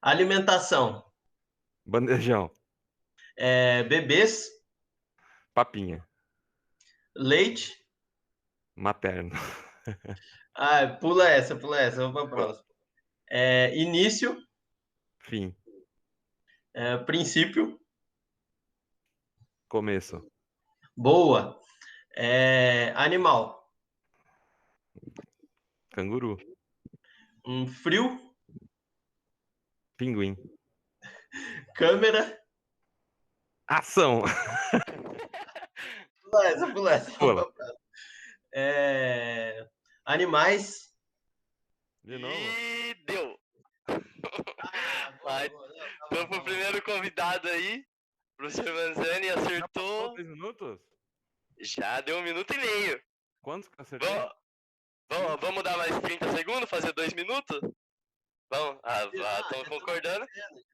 Alimentação. Bandejão. Bebês. Papinha. Leite. Materno. Pula essa, vamos para a próxima. Início. Fim. Princípio. Começo. Boa. Animal. Canguru. Frio. Pinguim. Câmera. Ação. Pula essa. Pula. Animais. De novo? E deu. Boa, Vai. boa. Não, tá Então, bom, pro tá bom. primeiro convidado aí, professor Manzani Já passou acertou. 3 minutos? Já deu 1 minuto e meio. Quantos que eu acertei? Vamos dar mais 30 segundos, fazer 2 minutos? Vamos, estão concordando?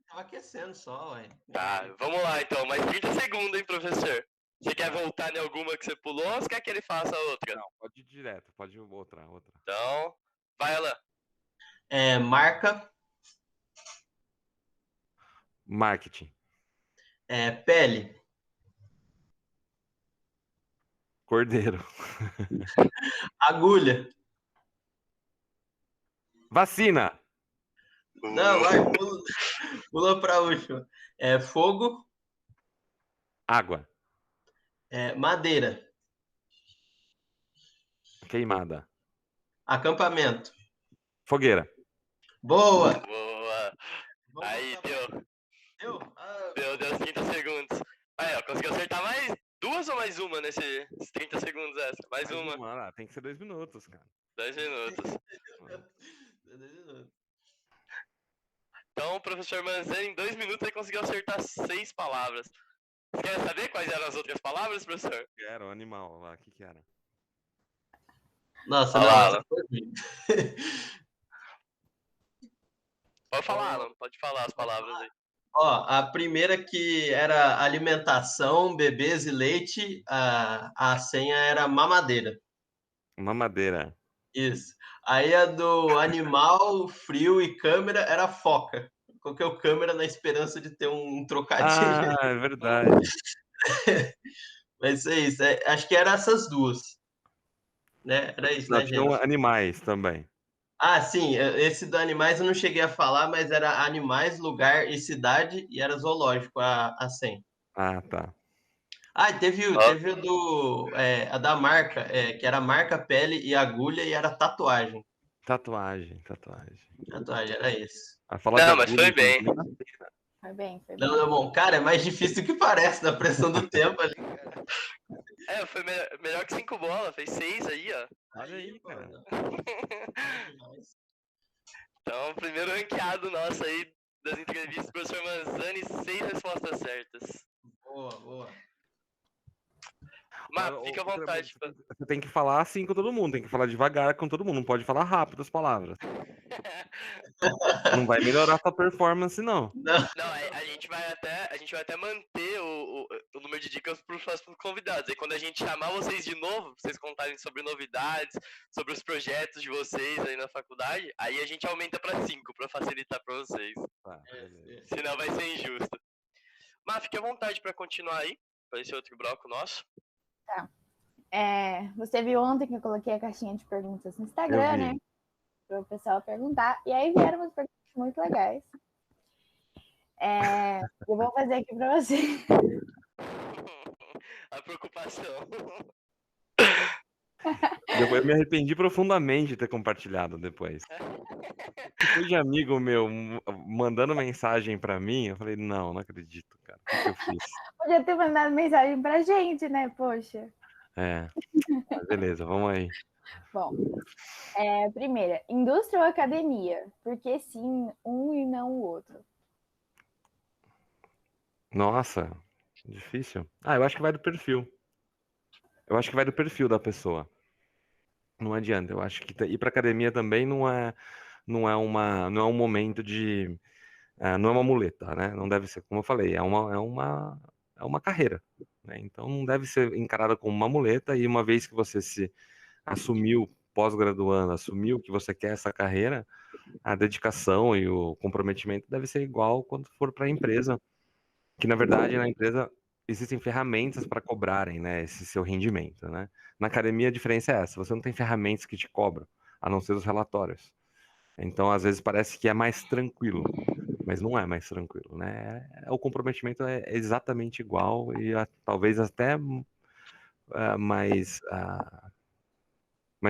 Tava aquecendo só, ué. Tá, vamos lá então, mais 30 segundos, hein, professor? Você quer voltar em alguma que você pulou ou você quer que ele faça outra? Não, pode ir direto, pode ir outra. Então, vai lá. Marca. Marketing. Pele. Cordeiro. Agulha. Vacina. Não, vai, pula pra última. Fogo. Água. Madeira. Queimada. Acampamento. Fogueira. Boa! Boa. Aí, deu. Deu? Deu 30 segundos. Aí, ó, conseguiu acertar mais duas ou mais uma nesses 30 segundos essa? Mais uma. Tem que ser 2 minutos, cara. 2 minutos. Então, o professor Manzani, em 2 minutos, ele conseguiu acertar 6 palavras. Você quer saber quais eram as outras palavras, professor? Era o animal lá, o que era? Nossa, Olha não, lá, essa foi ruim. Pode falar, Alan, pode falar as palavras aí. Ó, a primeira que era alimentação, bebês e leite, a senha era mamadeira. Mamadeira. Isso. Aí a do animal, frio e câmera era foca. Coloquei o câmera na esperança de ter um trocadilho. É verdade. Mas é isso. Acho que eram essas duas. Né? Era isso, Não, né, tinham gente? animais também. Ah, sim. Esse do animais eu não cheguei a falar, mas era animais, lugar e cidade e era zoológico a senha. Ah, tá. Ah, e teve a da marca, que era marca, pele e agulha e era tatuagem. Tatuagem. Tatuagem, era isso. A falar de Não, mas agulha, foi bem. inclusive, Foi bem, foi Não, bem. não, bom, cara, é mais difícil do que parece na pressão do tempo ali. Foi melhor que 5 bolas, fez 6 aí, ó. olha aí, cara. Então, primeiro ranqueado nosso aí das entrevistas, professor Manzani, 6 respostas certas. Boa. Mas fica à vontade. Você tem que falar assim com todo mundo, tem que falar devagar com todo mundo, não pode falar rápido as palavras. Não vai melhorar sua performance, não. Não, Não, a gente vai até manter o número de dicas para os próximos convidados. E quando a gente chamar vocês de novo, pra vocês contarem sobre novidades, sobre os projetos de vocês aí na faculdade, aí a gente aumenta para 5 para facilitar para vocês. Tá, beleza. Senão vai ser injusto. Mas fique à vontade para continuar aí, para esse outro bloco nosso. Tá. Você viu ontem que eu coloquei a caixinha de perguntas no Instagram, né? Para o pessoal perguntar. E aí vieram umas perguntas muito legais. Eu vou fazer aqui para você. A preocupação. Eu me arrependi profundamente de ter compartilhado depois. Depois de amigo meu mandando mensagem pra mim, eu falei, não acredito, cara. O que eu fiz? Podia ter mandado mensagem pra gente, né? Poxa. Mas beleza, vamos aí. Bom, primeira, indústria ou academia? Por que sim um e não o outro? Nossa, difícil. Eu acho que vai do perfil. Eu acho que vai do perfil da pessoa. Não adianta. Eu acho que ir pra academia também não é um momento de... não é uma muleta, né? Não deve ser, como eu falei, é uma carreira, né? Então não deve ser encarada como uma muleta, e uma vez que você se assumiu pós-graduando, assumiu que você quer essa carreira, a dedicação e o comprometimento deve ser igual quando for para a empresa, que na verdade na empresa existem ferramentas para cobrarem, né, esse seu rendimento, né? Na academia a diferença é essa, você não tem ferramentas que te cobram, a não ser os relatórios. Então às vezes parece que é mais tranquilo, mas não é mais tranquilo, né? O comprometimento é exatamente igual e talvez até mais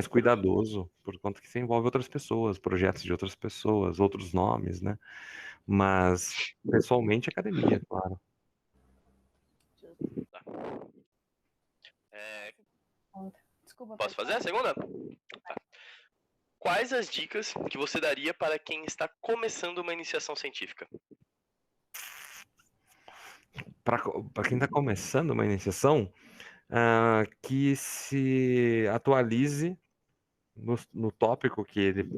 cuidadoso, por conta que você envolve outras pessoas, projetos de outras pessoas, outros nomes, né? Mas, pessoalmente, academia, claro. Desculpa, Posso pode fazer a falar. segunda? Tá. Quais as dicas que você daria para quem está começando uma iniciação científica? Para quem está começando uma iniciação, que se atualize no tópico que ele,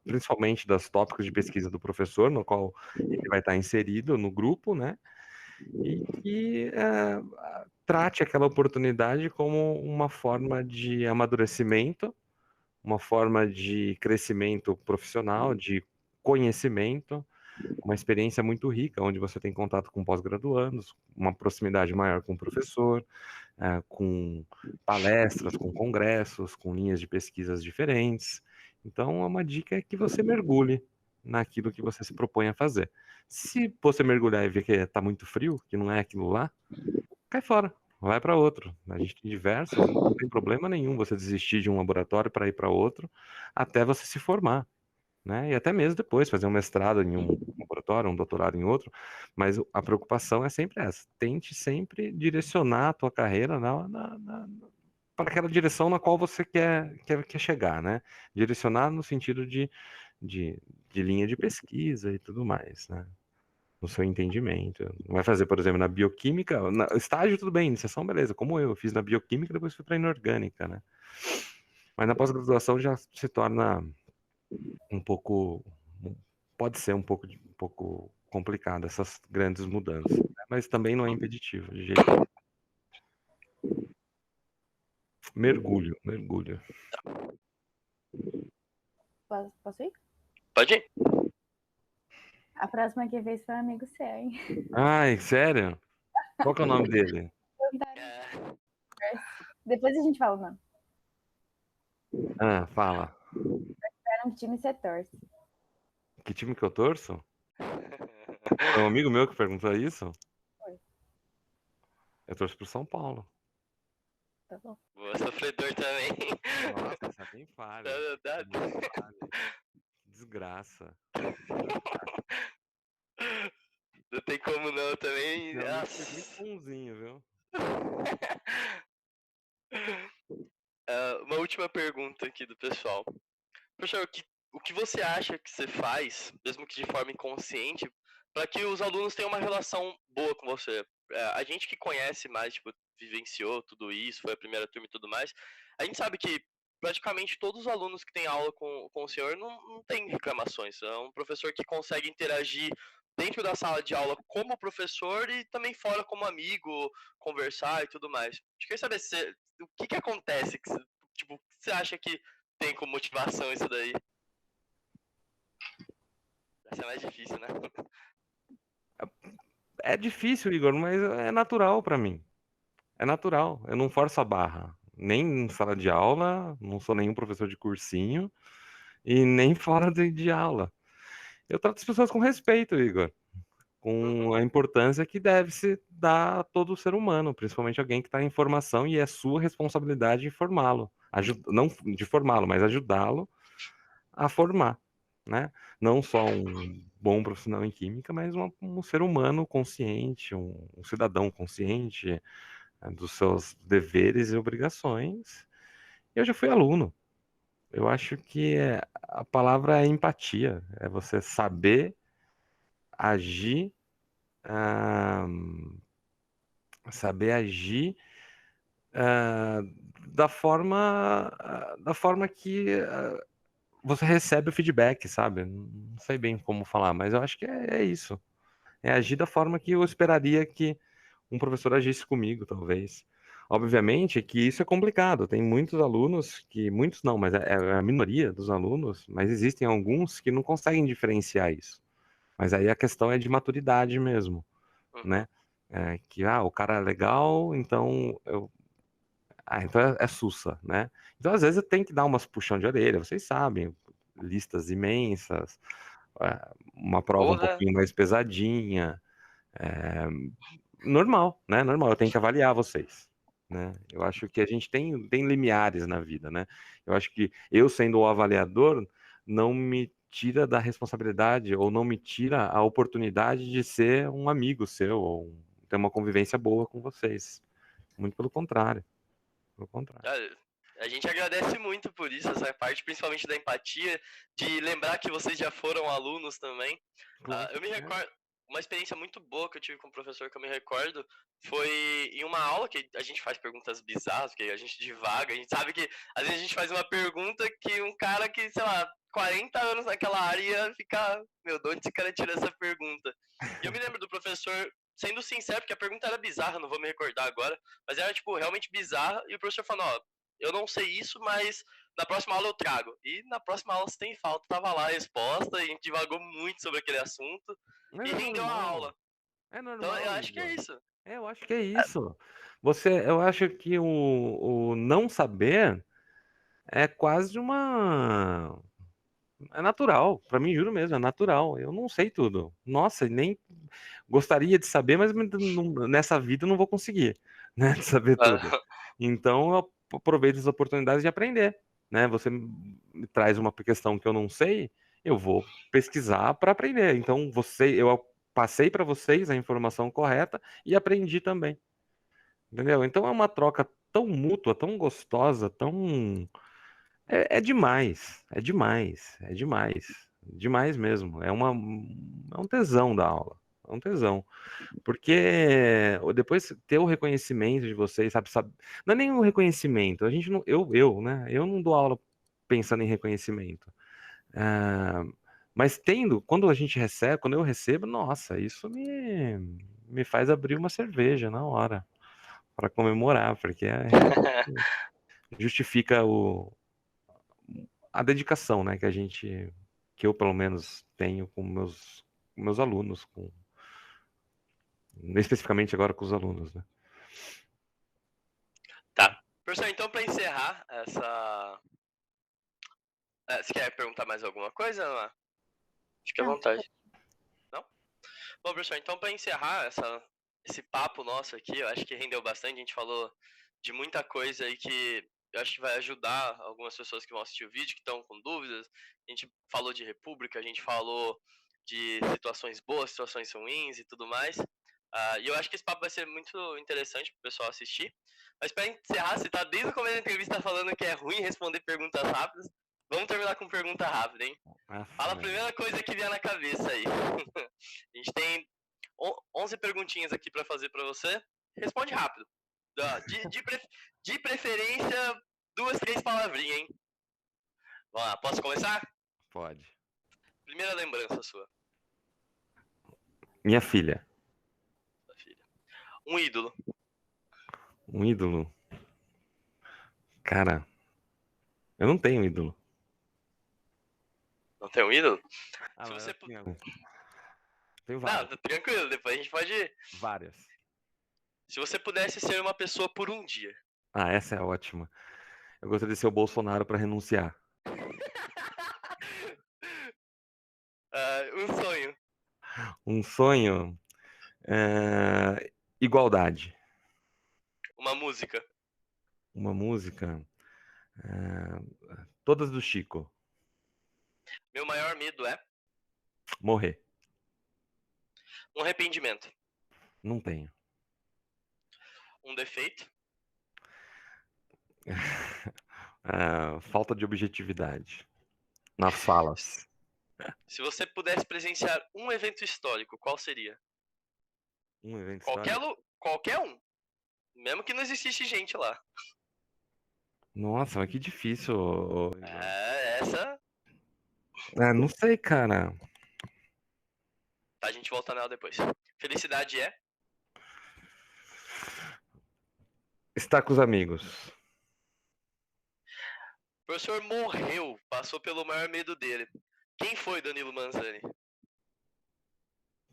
principalmente dos tópicos de pesquisa do professor, no qual ele vai estar inserido no grupo, né? E que trate aquela oportunidade como uma forma de amadurecimento, uma forma de crescimento profissional, de conhecimento, uma experiência muito rica, onde você tem contato com pós-graduandos, uma proximidade maior com o professor, com palestras, com congressos, com linhas de pesquisas diferentes. Então, uma dica é que você mergulhe naquilo que você se propõe a fazer. Se você mergulhar e ver que está muito frio, que não é aquilo lá, cai fora, vai para outro. A gente tem diversos, não tem problema nenhum você desistir de um laboratório para ir para outro, até você se formar, né? E até mesmo depois fazer um mestrado em um laboratório, um doutorado em outro, mas a preocupação é sempre essa. Tente sempre direcionar a tua carreira para aquela direção na qual você quer chegar, né? Direcionar no sentido de, de linha de pesquisa e tudo mais, né? No seu entendimento. Não vai fazer, por exemplo, na bioquímica, estágio tudo bem, iniciação beleza, como eu fiz na bioquímica, depois fui para inorgânica, né? Mas na pós-graduação já se torna um pouco, pode ser um pouco complicado essas grandes mudanças, né? Mas também não é impeditivo, de jeito nenhum. Mergulho. Posso ir? Pode ir? A próxima que fez foi um amigo seu, hein? Ai, sério? Qual que é o nome dele? É, Depois a gente fala o nome. Fala. Era um time você torce. Que time que eu torço? É um amigo meu que perguntou isso? Foi. Eu torço pro São Paulo. Tá bom. Boa, sofredor também. Nossa, essa é bem falha. Dá- Bem falha. Desgraça. Não tem como não também. Realmente foi muito Nossa. bonzinho, viu? Uma última pergunta aqui do pessoal. Professor, o que você acha que você faz, mesmo que de forma inconsciente, para que os alunos tenham uma relação boa com você? A gente que conhece mais, tipo, vivenciou tudo isso, foi a primeira turma e tudo mais, a gente sabe que praticamente todos os alunos que têm aula com o senhor não tem reclamações. É um professor que consegue interagir dentro da sala de aula como professor e também fora como amigo, conversar e tudo mais. A gente quer saber o que acontece, tipo, o que você acha que tem como motivação isso daí? Essa é mais difícil, né? É difícil, Igor, mas é natural pra mim. É natural. Eu não forço a barra. Nem em sala de aula, não sou nenhum professor de cursinho e nem fora de aula. Eu trato as pessoas com respeito, Igor, com a importância que deve se dar a todo ser humano, principalmente alguém que está em formação e é sua responsabilidade formá-lo. Não de formá-lo, mas ajudá-lo a formar, né? Não só um bom profissional em química, mas um ser humano consciente, um cidadão consciente, dos seus deveres e obrigações. Eu já fui aluno. Eu acho que a palavra é empatia, é você saber agir, ah, saber agir ah, da forma que você recebe o feedback, sabe? Não sei bem como falar, mas eu acho que é isso. É agir da forma que eu esperaria que um professor agisse comigo, talvez. Obviamente que isso é complicado. Tem muitos alunos que, muitos não, mas é a minoria dos alunos, mas existem alguns que não conseguem diferenciar isso. Mas aí a questão é de maturidade mesmo, né? Que o cara é legal, então então é sussa, né? Então às vezes eu tenho que dar umas puxão de orelha, vocês sabem, listas imensas, uma prova um Porra! pouquinho mais pesadinha, normal, né? Normal, eu tenho que avaliar vocês, né? Eu acho que a gente tem limiares na vida, né? Eu acho que eu, sendo o avaliador, não me tira da responsabilidade ou não me tira a oportunidade de ser um amigo seu ou ter uma convivência boa com vocês. Muito pelo contrário. Pelo contrário. A gente agradece muito por isso, essa parte, principalmente da empatia, de lembrar que vocês já foram alunos também. Eu me recordo, uma experiência muito boa que eu tive com o professor que eu me recordo foi em uma aula que a gente faz perguntas bizarras, que a gente divaga, a gente sabe que às vezes a gente faz uma pergunta que um cara que, sei lá, 40 anos naquela área ia ficar, meu, de onde esse cara tira essa pergunta? E eu me lembro do professor sendo sincero, porque a pergunta era bizarra, não vou me recordar agora, mas era, tipo, realmente bizarra, e o professor falou, ó, eu não sei isso, mas na próxima aula eu trago. E na próxima aula, se tem falta, tava lá a resposta, e a gente divagou muito sobre aquele assunto, e rendeu a aula. É Então normal, eu acho que é Igor. isso. Eu acho que é isso. Eu acho que o não saber é quase uma. É natural. Pra mim, juro mesmo, é natural. Eu não sei tudo. Nossa, nem gostaria de saber, mas nessa vida eu não vou conseguir, né, de saber tudo. Então eu aproveito as oportunidades de aprender, né? Você me traz uma questão que eu não sei, eu vou pesquisar para aprender. Então eu passei para vocês a informação correta e aprendi também. Entendeu? Então é uma troca tão mútua, tão gostosa, tão. É demais, é demais, é demais. Demais mesmo. É um tesão da aula. É um tesão. Porque depois ter o reconhecimento de vocês, sabe, não é nem o reconhecimento. A gente não, né? Eu não dou aula pensando em reconhecimento. Mas quando a gente recebe, quando eu recebo, nossa, isso me faz abrir uma cerveja na hora para comemorar, porque realmente justifica a dedicação, né, que eu pelo menos tenho com meus alunos, especificamente agora com os alunos, né? Tá. Professor, então para encerrar essa... você quer perguntar mais alguma coisa, Ana? Fique à Não. vontade. Não? Bom, professor, então para encerrar esse papo nosso aqui, eu acho que rendeu bastante, a gente falou de muita coisa aí que eu acho que vai ajudar algumas pessoas que vão assistir o vídeo, que estão com dúvidas. A gente falou de república, a gente falou de situações boas, situações ruins e tudo mais. E eu acho que esse papo vai ser muito interessante para o pessoal assistir. Mas para encerrar, você tá desde o começo da entrevista falando que é ruim responder perguntas rápidas. Vamos terminar com pergunta rápida, hein? Fala a primeira coisa que vier na cabeça aí. A gente tem 11 perguntinhas aqui para fazer para você. Responde rápido. De preferência, 2, 3 palavrinhas, hein? Vamos lá, posso começar? Pode. Primeira lembrança sua. Minha filha. Sua filha. Um ídolo. Um ídolo? Cara, eu não tenho ídolo. Não tem um ídolo? Se você... Tenho vários. Não, tranquilo, depois a gente pode... Várias. Se você pudesse ser uma pessoa por um dia. Essa é ótima. Eu gostaria de ser o Bolsonaro para renunciar. Um sonho. Um sonho? Igualdade. Uma música. Uma música? Todas do Chico. Meu maior medo é? Morrer. Um arrependimento. Não tenho. Um defeito? Falta de objetividade nas falas. Se você pudesse presenciar um evento histórico, qual seria? Um evento histórico? Qualquer um. Mesmo que não existisse gente lá. Nossa, mas que difícil. Essa... não sei, cara. Tá, a gente volta nela depois. Felicidade é? Estar com os amigos. O professor morreu, passou pelo maior medo dele. Quem foi Danilo Manzani?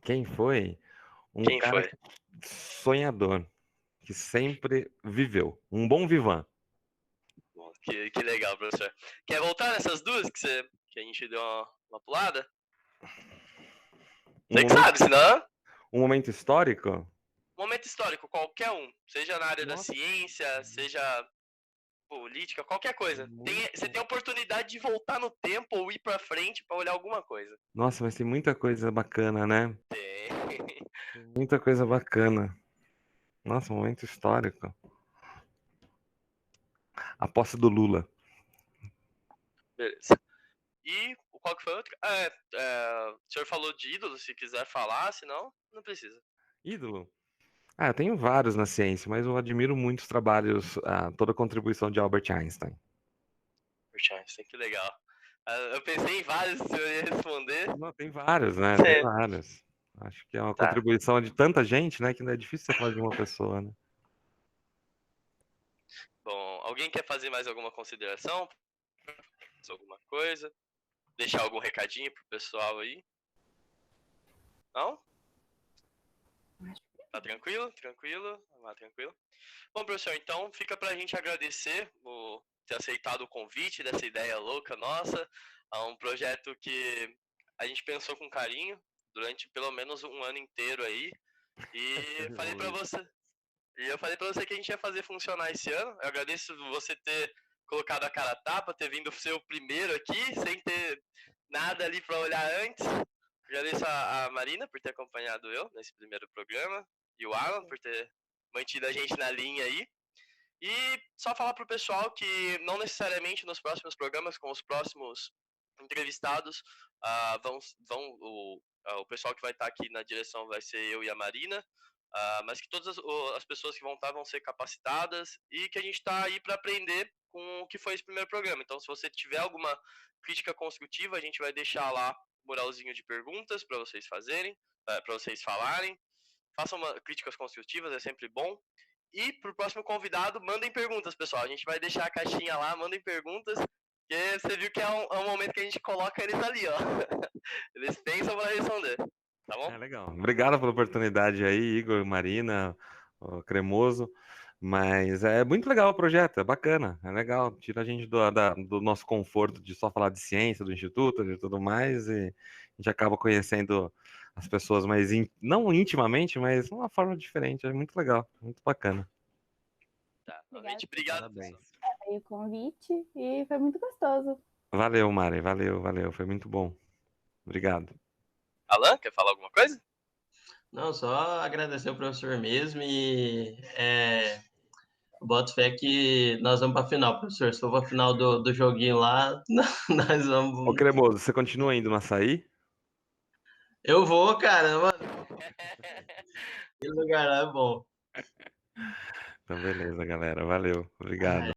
Quem foi? Quem cara foi? Sonhador, que sempre viveu. Um bom vivan. Que legal, professor. Quer voltar nessas duas que a gente deu uma pulada? Você que sabe, senão... Um momento histórico? Momento histórico, qualquer um. Seja na área da ciência, seja política, qualquer coisa. Você tem a oportunidade de voltar no tempo ou ir pra frente pra olhar alguma coisa. Nossa, mas tem muita coisa bacana, né? Tem. Muita coisa bacana. Nossa, momento histórico. a posse do Lula. Beleza. E qual que foi o outro? O senhor falou de ídolo, se quiser falar, senão não precisa. Ídolo? Ah, eu tenho vários na ciência, mas eu admiro muito os trabalhos, toda a contribuição de Albert Einstein. Que legal. Eu pensei em vários, se eu ia responder. Não, tem vários, né? Tem vários. Acho que é uma Tá. contribuição de tanta gente, né? Que não é difícil você falar de uma pessoa, né? Bom, alguém quer fazer mais alguma consideração? Alguma coisa? Deixar algum recadinho pro pessoal aí? Não? Tá tranquilo? Tranquilo? Tá tranquilo? Bom, professor, então fica pra gente agradecer por ter aceitado o convite dessa ideia louca nossa, a um projeto que a gente pensou com carinho durante pelo menos um ano inteiro aí. E falei pra você. E eu falei pra você que a gente ia fazer funcionar esse ano. Eu agradeço você ter colocado a cara a tapa, ter vindo ser o primeiro aqui, sem ter nada ali pra olhar antes. Agradeço a Marina por ter acompanhado eu nesse primeiro programa. E o Alan por ter mantido a gente na linha aí. E só falar pro pessoal que não necessariamente nos próximos programas, com os próximos entrevistados, o pessoal que vai estar aqui na direção vai ser eu e a Marina, mas que todas as pessoas que vão estar vão ser capacitadas e que a gente está aí para aprender com o que foi esse primeiro programa. Então, se você tiver alguma crítica construtiva, a gente vai deixar lá um muralzinho de perguntas para vocês fazerem, para vocês falarem. Façam críticas construtivas, é sempre bom. E pro próximo convidado, mandem perguntas, pessoal. A gente vai deixar a caixinha lá, mandem perguntas, porque você viu que é um momento que a gente coloca eles ali, ó. Eles pensam para responder, tá bom? É legal. Obrigado pela oportunidade aí, Igor, Marina, o Cremoso. Mas é muito legal o projeto, é bacana, é legal. Tira a gente do nosso conforto de só falar de ciência, do instituto e tudo mais, e a gente acaba conhecendo as pessoas mais, não intimamente, mas de uma forma diferente. É muito legal, muito bacana. Tá, realmente, obrigado. Parabéns. Aí o convite e foi muito gostoso. Valeu, Mari, valeu, foi muito bom. Obrigado. Alan, quer falar alguma coisa? Não, só agradecer o professor mesmo e boto fé que nós vamos para a final, professor. Se for para a final do joguinho lá, nós vamos. Ô, Cremoso, você continua indo no açaí? Eu vou, cara, mano. Aquele lugar lá é bom. Então, beleza, galera. Valeu. Obrigado.